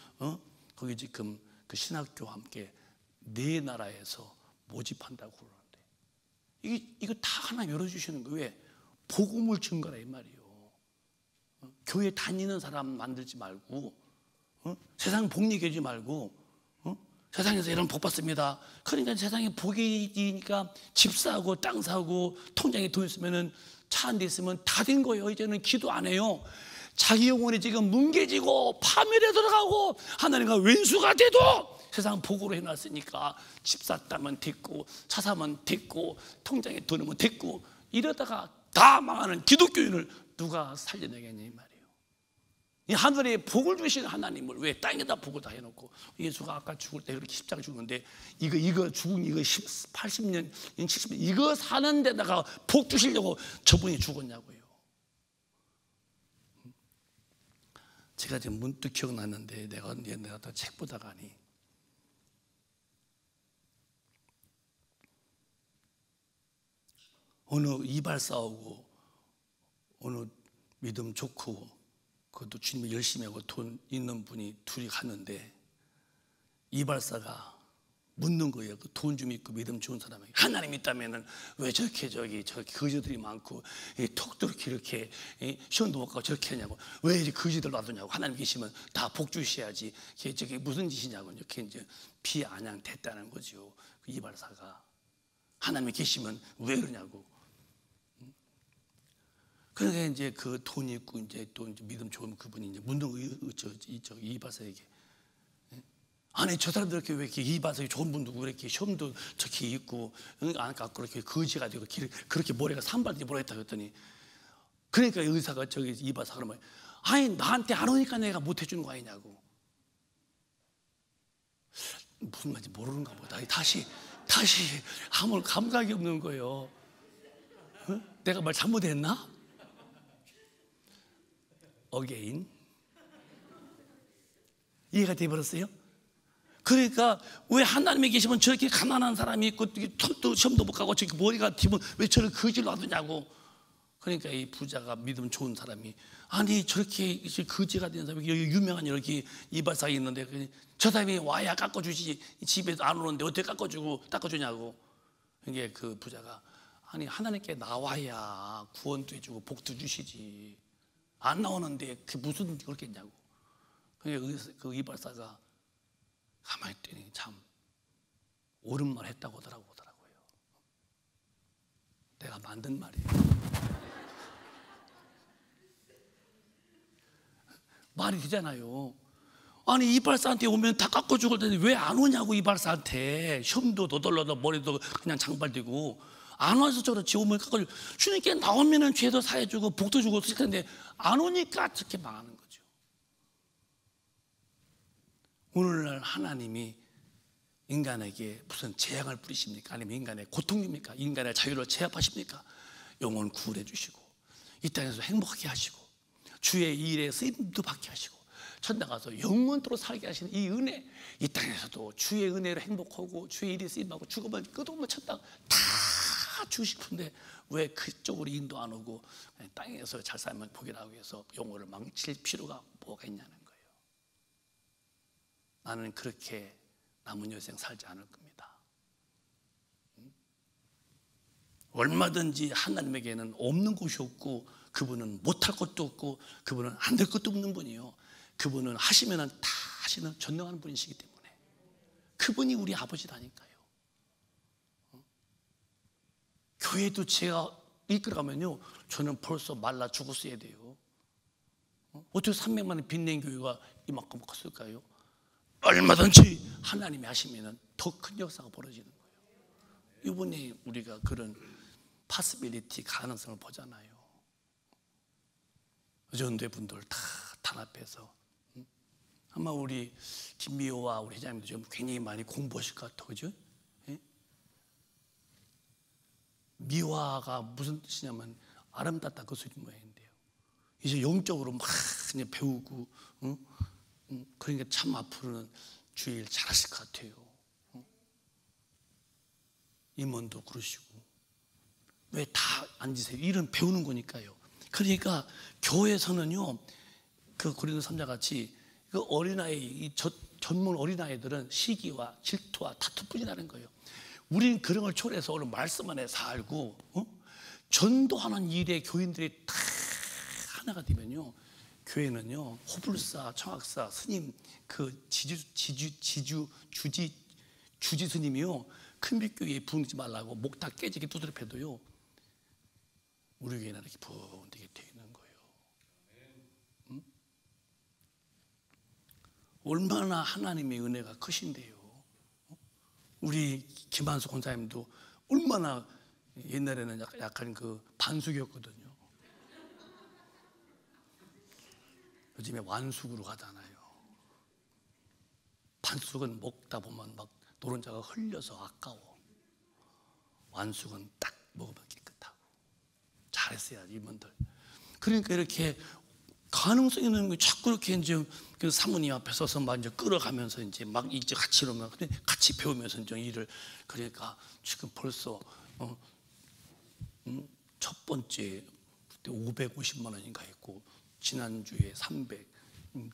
거기 지금 그 신학교와 함께 4나라에서 모집한다고 그러는데 이거 다 하나 열어주시는 거예요. 왜? 복음을 증거라 이 말이에요. 교회 다니는 사람 만들지 말고 세상 복 얘기하지 말고 세상에서 이런 복 받습니다. 그러니까 세상에 복이니까 집 사고 땅 사고 통장에 돈 있으면은 차 한 대 있으면 다 된 거예요. 이제는 기도 안 해요. 자기 영혼이 지금 뭉개지고 파멸에 들어가고 하나님과 왼수가 돼도 세상 복으로 해놨으니까 집 샀다면 됐고 차 사면 됐고 통장에 돈 넣으면 됐고 이러다가 다 망하는 기독교인을 누가 살려내겠냐 이 말이에요. 이 하늘에 복을 주시는 하나님을 왜 땅에다 복을 다 해놓고, 예수가 아까 죽을 때 그렇게 십자가 죽는데 이거 죽은 이거 80년 70년 이거 사는 데다가 복 주시려고 저분이 죽었냐고요. 제가 지금 문득 기억났는데, 내가 책 보다가니 어느 이발 싸우고 어느 믿음 좋고 그것도 주님을 열심히 하고 돈 있는 분이 둘이 갔는데, 이발사가 묻는 거예요. 그 돈 좀 있고 믿음 좋은 사람에게 하나님 있다면은 왜 저렇게 거지들이 많고 톡도 이렇게 시험도 못 가고 저렇게 하냐고, 왜 이렇게 거지들 놔두냐고, 하나님 계시면 다 복 주셔야지, 저게 무슨 짓이냐고 이렇게 이제 비아냥댔다는 거죠. 그 이발사가 하나님이 계시면 왜 그러냐고. 그러니까 이제 그 돈 있고 이제 또 이제 믿음 좋은 그분이 이제 묻는 거, 이발사에게, 아니 저 사람들 이렇게 왜 이렇게 이발사에 좋은 분도 왜 이렇게 시험도 저렇게 있고 안 갖고 이렇게 거지가 되고 그렇게 머리가 산발인지 모르겠다 그랬더니, 그러니까 의사가 저기 이발사 그러면, 아니 나한테 안 오니까 내가 못 해주는 거 아니냐고. 무슨 말인지 모르는가 보다. 다시 아무 감각이 없는 거예요. 내가 말 잘못했나? 어게인 이해가 되어버렸어요? 그러니까 왜 하나님이 계시면 저렇게 가난한 사람이 있고 또 시험도 못 가고 저렇게 머리가 뒤면 왜 저를 거지로 놔두냐고. 그러니까 이 부자가 믿음 좋은 사람이, 아니 저렇게 거지가 된 사람이 여기 유명한 이렇게 이발사가 있는데 저 사람이 와야 깎아주지, 집에도 안 오는데 어떻게 깎아주냐고. 그게 그 부자가, 아니 하나님께 나와야 구원도 해주고 복도 주시지, 안 나오는데 그게 무슨 그렇겠냐고. 그러니까 그 이발사가 가만히 있더니 참 옳은 말 했다고 하더라고요. 내가 만든 말이에요. 말이 되잖아요. 아니 이발사한테 오면 다 깎아 죽을 텐데 왜 안 오냐고. 이발사한테 시험도 너덜너덜 머리도 그냥 장발되고 안 와서 저렇지, 오면 깎아 주고, 주님께 나오면은 죄도 사해주고 복도 주고 쓸 텐데 안 오니까 저렇게 망하는 거죠. 오늘날 하나님이 인간에게 무슨 재앙을 뿌리십니까? 아니면 인간의 고통입니까? 인간의 자유를 제압하십니까? 영혼 구원해 주시고 이 땅에서 행복하게 하시고 주의 일에 쓰임도 받게 하시고 천당 가서 영원토록 살게 하시는 이 은혜, 이 땅에서도 주의 은혜로 행복하고 주의 일이 쓰임하고 죽으면 끝없는 천당 다 주고 싶은데 왜 그쪽으로 인도 안 오고 땅에서 잘 살면 복이라고 해서 영혼을 망칠 필요가 뭐가 있냐는 거예요. 나는 그렇게 남은 여생 살지 않을 겁니다. 얼마든지 하나님에게는 없는 곳이 없고, 그분은 못할 것도 없고, 그분은 안 될 것도 없는 분이요, 그분은 하시면 다 하시는 전능한 분이시기 때문에 그분이 우리 아버지라니까요. 교회도 제가 이끌어가면요, 저는 벌써 말라 죽었어야 돼요. 어떻게 300만의 빛낸 교회가 이만큼 컸을까요? 얼마든지 하나님이 하시면 더 큰 역사가 벌어지는 거예요. 이번에 우리가 그런 파스빌리티, 가능성을 보잖아요. 전도회 분들 다 단합해서, 아마 우리 김미호와 우리 회장님도 좀 굉장히 많이 공부하실 것 같아요. 그죠? 예? 미화가 무슨 뜻이냐면 아름답다, 그 소리 모양인데요. 이제 영적으로 막 그냥 배우고, 그러니까 참 앞으로는 주의 일 잘하실 것 같아요. 임원도 그러시고. 왜 다 앉으세요? 일은 배우는 거니까요. 그러니까 교회에서는요, 그 고린도 3자 같이 그 어린아이, 이 전문 어린아이들은 시기와 질투와 다투뿐이라는 거예요. 우리는 그런 걸 초래해서 오늘 말씀 안에 살고, 전도하는 일에 교인들이 다 하나가 되면요, 교회는요, 호불사, 청학사, 스님, 그 주지 스님이요, 큰빛교회에 부르지 말라고 목 다 깨지게 두드려 패도요, 우리 교회는 이렇게 부은되게 되어 있는 거예요. 얼마나 하나님의 은혜가 크신데요. 우리 김한수 권사님도 얼마나 옛날에는 약간 그 반숙이었거든요. 요즘에 완숙으로 가잖아요. 반숙은 먹다 보면 막 노른자가 흘려서 아까워. 완숙은 딱 먹으면 깨끗하고. 잘했어요, 이분들. 그러니까 이렇게 가능성 있는 게 자꾸 이렇게 이제 그 사모님 앞에 서서 막 이제 끌어가면서 이제 막 이제 같이 이러면 같이 배우면서 이제 일을, 그러니까 지금 벌써 첫 번째 그때 550만 원인가 했고, 지난주에 300,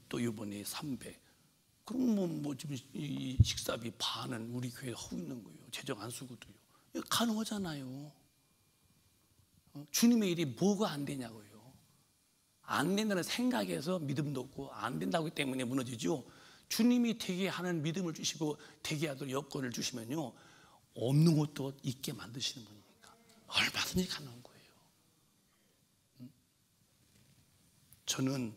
또 이번에 300. 그럼 뭐 지금 이 식사비 반은 우리 교회 하고 있는 거예요. 재정 안 쓰고도요. 이거 가능하잖아요. 주님의 일이 뭐가 안 되냐고요. 안 된다는 생각에서 믿음도 없고, 안 된다고 때문에 무너지죠. 주님이 되게 하는 믿음을 주시고 되게 하도록 여건을 주시면요, 없는 것도 있게 만드시는 분이니까 얼마든지 가능한 거예요. 저는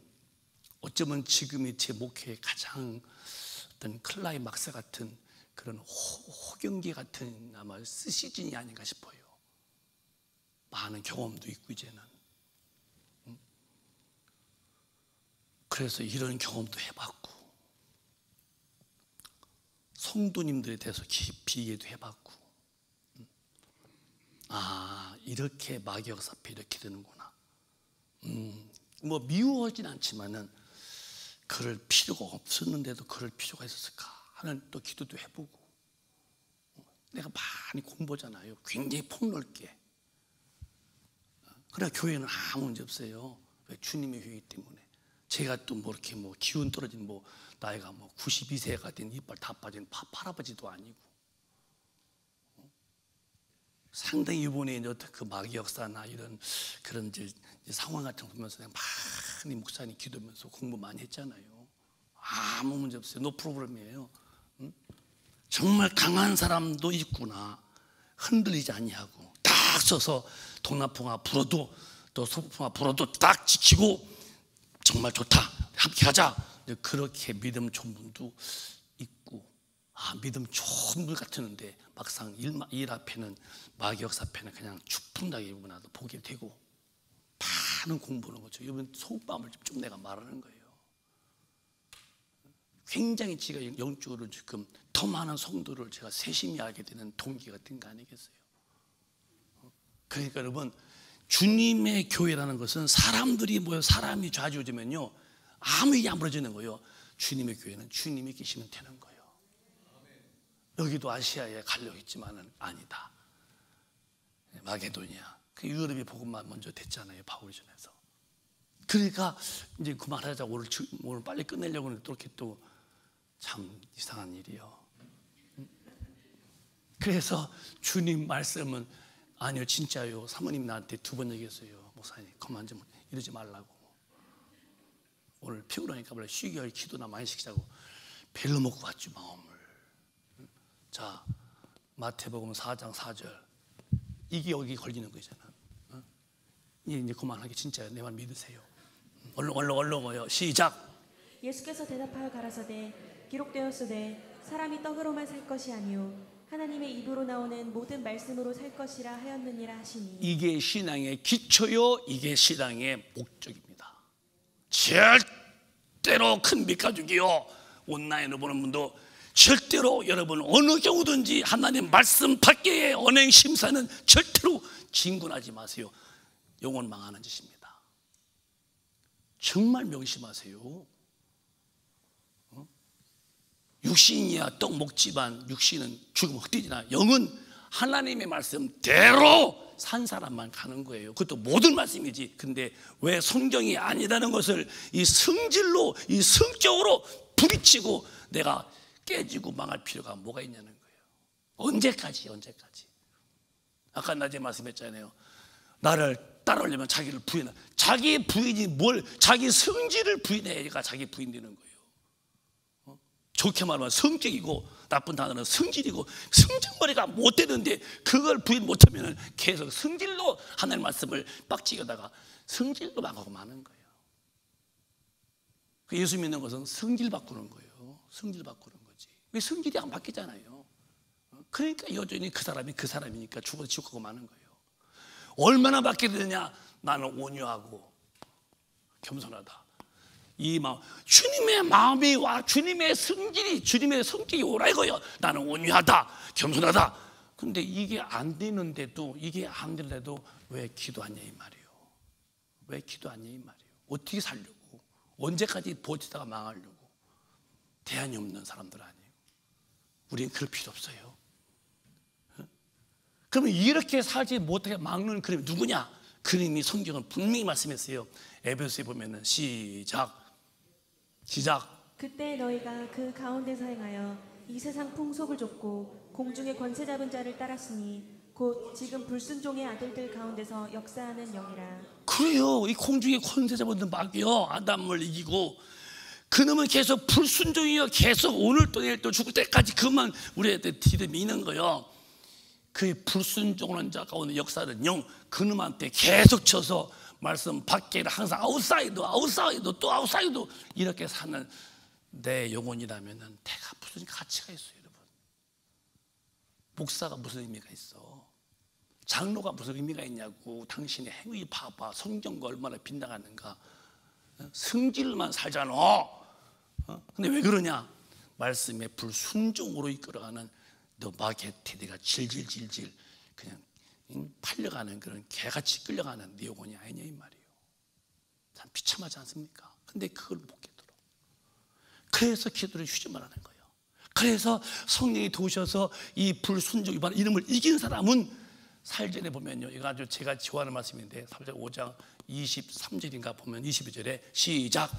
어쩌면 지금이 제 목회의 가장 어떤 클라이막스 같은 그런 호경기 같은 아마 시즌이 아닌가 싶어요. 많은 경험도 있고 이제는. 그래서 이런 경험도 해봤고, 성도님들에 대해서 깊이 이해도 해봤고, 아, 이렇게 마귀역사 앞에 이렇게 되는구나. 뭐 미워하진 않지만은 그럴 필요가 없었는데도 그럴 필요가 있었을까 하는 또 기도도 해보고. 내가 많이 공부하잖아요. 굉장히 폭넓게. 그래 교회는 아무 문제 없어요. 왜? 주님의 교회이기 때문에. 제가 또 뭐 이렇게 뭐 기운 떨어진 뭐 나이가 뭐 92세가 된 이빨 다 빠진 할아버지도 아니고. 상당히 이번에 이제 그 마귀 역사나 이런 그런 이제 상황 같은 거 보면서 많이 목사님 기도하면서 공부 많이 했잖아요. 아무 문제 없어요. 노 프로그램이에요. 정말 강한 사람도 있구나. 흔들리지 아니하고 딱 서서 동남풍아 불어도 또 서풍아 불어도 딱 지키고 정말 좋다, 함께 가자. 그렇게 믿음 좋은 분도 있고, 아, 믿음 좋은 분 같았는데 막상 일 앞에는 마귀 역사 앞에는 그냥 추풍나게구나 보게 되고, 많은 공부하는 거죠. 이번 속마음을 좀 내가 말하는 거예요. 굉장히 제가 영적으로 지금 더 많은 성도를 제가 세심히 알게 되는 동기가 된 거 아니겠어요? 그러니까 여러분, 주님의 교회라는 것은 사람들이 모여 사람이 좌지우지면요 아무 일이 안 벌어지는 거예요. 주님의 교회는 주님이 계시면 되는 거예요. 여기도 아시아에 가려 했지만은 아니다. 마게도니아, 그 유럽의 복음만 먼저 됐잖아요, 바울이 전해서. 그러니까 이제 그만하자, 오늘 빨리 끝내려고 하는데 또 이렇게 또 참 이상한 일이요. 그래서 주님 말씀은 아니요, 진짜요. 사모님 나한테 2번 얘기했어요. 목사님, 그만 좀 이러지 말라고. 오늘 피곤하니까 원래 쉬게 할 기도나 많이 시키자고. 별로 먹고 왔죠, 마음을. 자, 마태복음 4장 4절. 이게 여기 걸리는 거잖아. 이제 그만하게 진짜요. 내 말 믿으세요. 얼른 시작. 예수께서 대답하여 가라사대 기록되었으되 사람이 떡으로만 살 것이 아니요 하나님의 입으로 나오는 모든 말씀으로 살 것이라 하였느니라 하시니. 이게 신앙의 기초요, 이게 신앙의 목적입니다. 절대로 큰 밑가죽이요, 온라인으로 보는 분도 절대로 여러분 어느 경우든지 하나님 말씀 밖의 언행 심사는 절대로 진군하지 마세요. 영혼 망하는 짓입니다. 정말 명심하세요. 육신이야 떡 먹지만 육신은 죽으면 헛되지나 영은 하나님의 말씀대로 산 사람만 가는 거예요. 그것도 모든 말씀이지. 근데 왜 성경이 아니라는 것을 이 성질로, 이 성격으로 부딪히고 내가 깨지고 망할 필요가 뭐가 있냐는 거예요. 언제까지? 아까 낮에 말씀했잖아요. 나를 따라오려면 자기를 부인하. 자기 부인이 뭘, 자기 성질을 부인해야 자기 부인 되는 거예요. 좋게 말하면 성격이고, 나쁜 단어는 성질이고, 성질머리가 못 되는데 그걸 부인 못하면 계속 성질로 하나님 말씀을 빡치려다가 성질도 망하고 마는 거예요. 예수 믿는 것은 성질 바꾸는 거예요. 성질 바꾸는 거지. 왜 성질이 안 바뀌잖아요. 그러니까 여전히 그 사람이 그 사람이니까 죽어서 지옥 가고 마는 거예요. 얼마나 받게 되느냐? 나는 온유하고 겸손하다. 이 마음, 주님의 마음이 와, 주님의 성질이 오라 이거요. 나는 온유하다, 겸손하다. 근데 이게 안 되는데도 왜 기도하냐 이 말이에요. 왜 기도하냐 이 말이에요. 어떻게 살려고? 언제까지 버티다가 망하려고? 대안이 없는 사람들 아니에요. 우리는 그럴 필요 없어요. 그러면 이렇게 살지 못하게 막는 그림이 누구냐? 그림이 성경은 분명히 말씀했어요. 에베소에 보면은 시작. 그때 너희가 그 가운데서 행하여 이 세상 풍속을 좇고 공중의 권세 잡은 자를 따랐으니 곧 지금 불순종의 아들들 가운데서 역사하는 영이라. 그래요. 이 공중의 권세 잡은 막이요. 아담을 이기고 그놈은 계속 불순종이요. 계속 오늘 또 내일 또 죽을 때까지 그만 우리한테 뒤를 미는 거요. 그 불순종하는 자 가운데 역사하는 영, 그놈한테 계속 쳐서 말씀 밖에를 항상 아웃사이드 이렇게 사는 내 영혼이라면 내가 무슨 가치가 있어요, 여러분? 목사가 무슨 의미가 있어? 장로가 무슨 의미가 있냐고. 당신의 행위 봐봐. 성경과 얼마나 빗나가는가. 성질만 살잖아. 근데 왜 그러냐? 말씀에 불순종으로 이끌어가는 너 마게테리가 질질질질 그냥 팔려가는 그런 개같이 끌려가는 네 영혼이 아니냐 이 말이에요. 참 비참하지 않습니까? 근데 그걸 못 깨달아. 그래서 기도를 휴지 말하는 거예요. 그래서 성령이 도우셔서 이 불순종 이름을 이긴 사람은 살전에 보면요, 이거 아주 제가 좋아하는 말씀인데 5장 23절인가 보면 22절에 시작.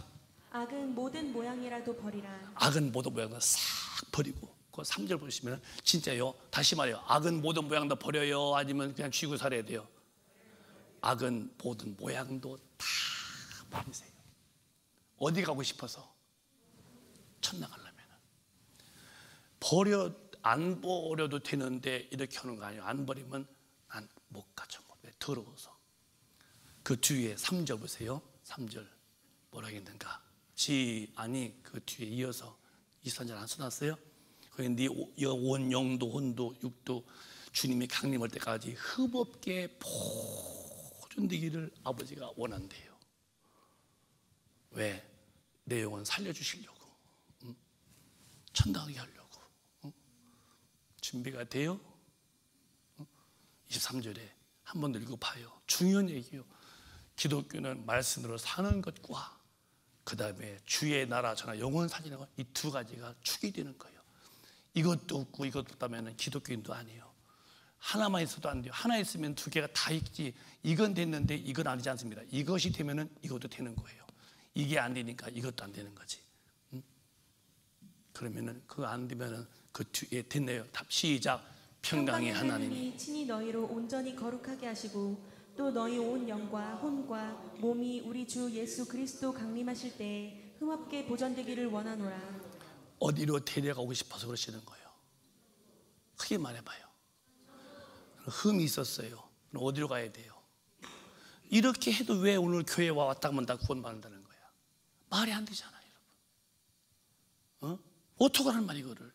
악은 모든 모양이라도 버리라. 악은 모든 모양을 싹 버리고. 그 3절 보시면 진짜요. 다시 말해요. 악은 모든 모양도 버려요? 아니면 그냥 쥐고 살아야 돼요? 악은 모든 모양도 다 버리세요. 어디 가고 싶어서? 천당 가려면 안 버려도 되는데 이렇게 하는 거 아니에요. 안 버리면 난 못 가죠. 왜? 더러워서. 그 뒤에 3절 보세요. 3절 뭐라 했는가? 그 뒤에 이어서 이 선절 안 써놨어요? 네 온 영도 혼도 육도 주님이 강림할 때까지 흠없게 보존되기를 아버지가 원한대요. 왜? 내 영혼 살려주시려고, 천당하게 하려고. 준비가 돼요? 23절에 한 번 더 읽어봐요. 중요한 얘기예요. 기독교는 말씀으로 사는 것과 그 다음에 주의 나라 전하 영원 살리는 것, 이 두 가지가 축이 되는 거예요. 이것도 없고 이것도 없다면 기독교인도 아니에요. 하나만 있어도 안 돼요. 하나 있으면 두 개가 다 있지. 이건 됐는데 이건 아니지 않습니다. 이것이 되면 이것도 되는 거예요. 이게 안 되니까 이것도 안 되는 거지. 그러면은 그거 안 되면은 그 뒤에 됐네요. 답 시작. 평강의 하나님이 친히 너희로 온전히 거룩하게 하시고 또 너희 온 영과 혼과 몸이 우리 주 예수 그리스도 강림하실 때에 흠없게 보존되기를 원하노라. 어디로 데려가고 싶어서 그러시는 거예요? 크게 말해봐요. 흠이 있었어요. 그럼 어디로 가야 돼요? 이렇게 해도 왜 오늘 교회 왔다 하면 다 구원받는다는 거야? 말이 안 되잖아요, 여러분. 어떻게 하는 말이 이거를?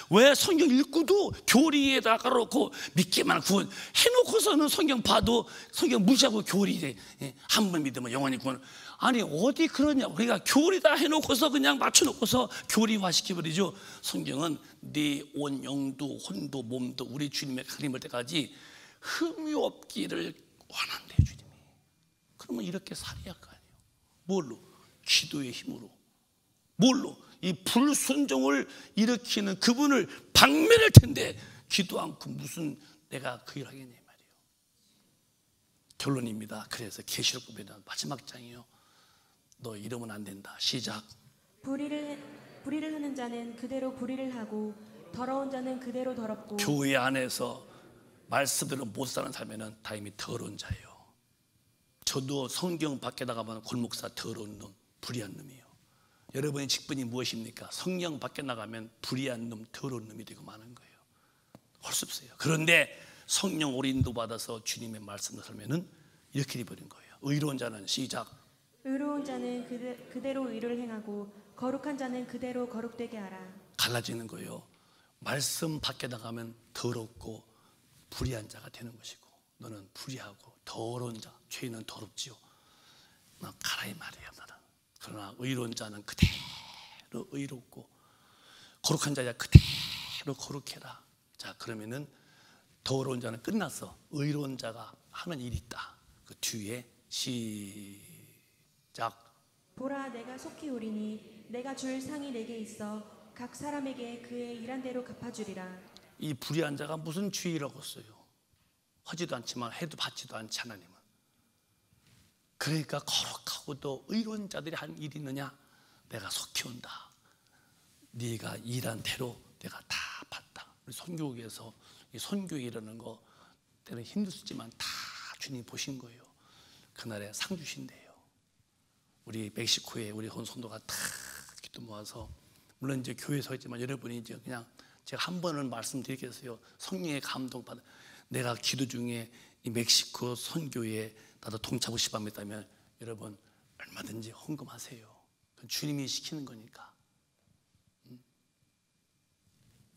왜 성경 읽고도 교리에다 깔아놓고 믿기만 구원 해놓고서는 성경 봐도 성경 무시하고 교리 한 번 믿으면 영원히 구원. 아니 어디 그러냐. 우리가 교리다 해놓고서 그냥 맞춰놓고서 교리화 시켜버리죠. 성경은 네 온 영도 혼도 몸도 우리 주님의 강림할 때까지 흠이 없기를 원한대요, 주님이. 그러면 이렇게 살아야 할 거 아니에요. 뭘로? 기도의 힘으로. 뭘로? 이 불순종을 일으키는 그분을 박멸할 텐데 기도 않고 무슨 내가 그 일 하겠냐 말이에요. 결론입니다. 그래서 계시록 보면 마지막 장이요. 너 이러면 안 된다. 시작. 불의를 하는 자는 그대로 불의를 하고 더러운 자는 그대로 더럽고. 교회 안에서 말씀대로 못 사는 삶에는 다 이미 더러운 자예요. 저도 성경 밖에 나가면 골목사 더러운 놈, 불의한 놈이에요. 여러분의 직분이 무엇입니까? 성령 밖에 나가면 불의한 놈, 더러운 놈이 되고 마는 거예요. 할 수 없어요. 그런데 성령 오린도 받아서 주님의 말씀을 살면은 이렇게 돼버린 거예요. 의로운 자는 시작. 의로운 자는 그대로 의를 행하고 거룩한 자는 그대로 거룩되게 하라. 갈라지는 거예요. 말씀 밖에 나가면 더럽고 불의한 자가 되는 것이고 너는 불의하고 더러운 자, 죄인은 더럽지요. 너 가라 이 말이에요. 너는. 그러나 의로운 자는 그대로 의롭고 거룩한 자야 그대로 거룩해라. 자, 그러면은 더러운 자는 끝났어. 의로운 자가 하는 일이 있다. 그 뒤에 시작. 보라, 내가 속히 오리니 내가 줄 상이 내게 있어 각 사람에게 그의 일한 대로 갚아주리라. 이 불의한 자가 무슨 주의라고 써요? 하지도 않지만 해도 받지도 않지 하나님은. 그러니까 거룩하고도 의로운 자들이 한 일이 있느냐? 내가 속히 온다. 네가 일한 대로 내가 다 받다. 우리 선교국에서 이 선교이라는 거 때는 힘들었지만 다 주님 보신 거예요. 그날에 상 주신대요. 우리 멕시코에 우리 혼성도가 다 기도 모아서, 물론 이제 교회에서 했지만 여러분이 이제 그냥 제가 한 번은 말씀드리겠어요. 성령의 감동받아. 내가 기도 중에 이 멕시코 선교에 나도 동참하고 싶다면 여러분 얼마든지 헌금하세요. 그건 주님이 시키는 거니까.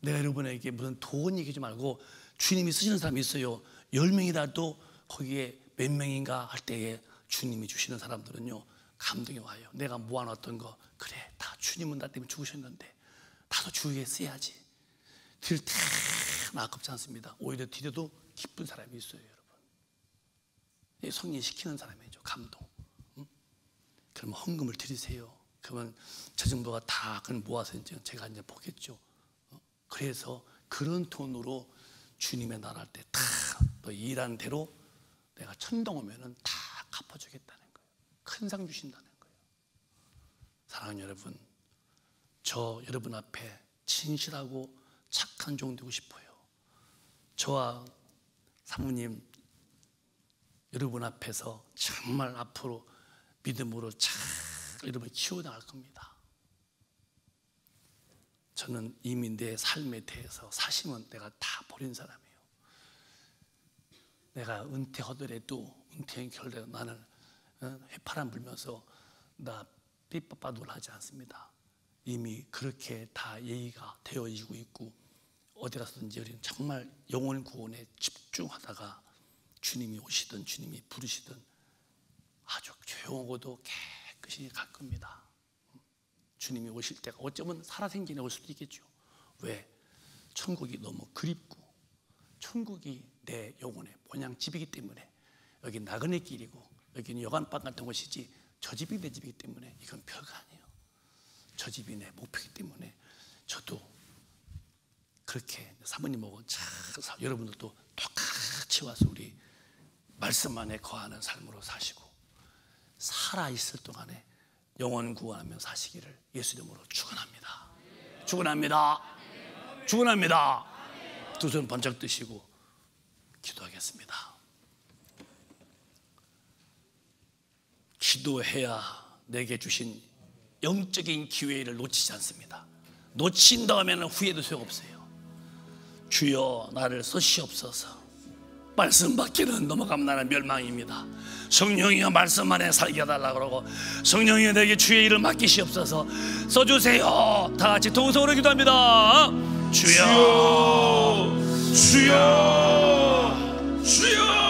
내가 여러분에게 무슨 돈 얘기하지 말고 주님이 쓰시는 사람이 있어요. 10명이라도 거기에 몇 명인가 할 때에 주님이 주시는 사람들은요, 감동이 와요. 내가 모아놨던 거, 그래, 다 주님은 나 때문에 죽으셨는데 나도 주위에 써야지. 들 때나 아깝지 않습니다. 오히려 뒤에도 기쁜 사람이 있어요, 여러분. 성령이 시키는 사람이죠, 감동. 그러면 헌금을 드리세요. 그러면 저 정도가 다 그걸 모아서 이제 제가 이제 보겠죠. 그래서 그런 돈으로 주님의 나라 할 때 다 너 일한 대로 내가 천당 오면은 다 갚아주겠다는 거예요. 큰 상 주신다는 거예요. 사랑하는 여러분, 저 여러분 앞에 진실하고 착한 종 되고 싶어요. 저와 사모님 여러분 앞에서 정말 앞으로 믿음으로 잘 여러분 키워나갈 겁니다. 저는 이미 내 삶에 대해서 사심은 내가 다 버린 사람이에요. 내가 은퇴하더라도 은퇴한 결과 나는 해파람 불면서 나 삐빠빠돌 하지 않습니다. 이미 그렇게 다 예의가 되어지고 있고 어디 가서든지 우리는 정말 영혼 구원에 집중하다가 주님이 오시든 주님이 부르시든 아주 조용하고도 깨끗이 갈 겁니다. 주님이 오실 때가 어쩌면 살아생전에 올 수도 있겠죠. 왜? 천국이 너무 그립고 천국이 내 영혼의 본향집이기 때문에, 여기 나그네 길이고 여기는 여관방 같은 곳이지 저 집이 내 집이기 때문에 이건 별거 아니에요. 저 집이 내 목표이기 때문에 저도 그렇게 사모님하고 여러분들도 똑같이 와서 우리 말씀 안에 거하는 삶으로 사시고 살아있을 동안에 영원 구원하며 사시기를 예수 이름으로 축원합니다. 축원합니다. 축원합니다. 두 손 번쩍 드시고 기도하겠습니다. 기도해야 내게 주신 영적인 기회를 놓치지 않습니다. 놓친다 하면 후회도 소용없어요. 주여 나를 쓰시옵소서. 말씀 밖에는 넘어가면 나는 멸망입니다. 성령이여 말씀 안에 살게 해달라고 그러고, 성령이여 내게 주의 일을 맡기시옵소서. 써주세요. 다 같이 동성으로 기도합니다. 주여 주여 주여 주여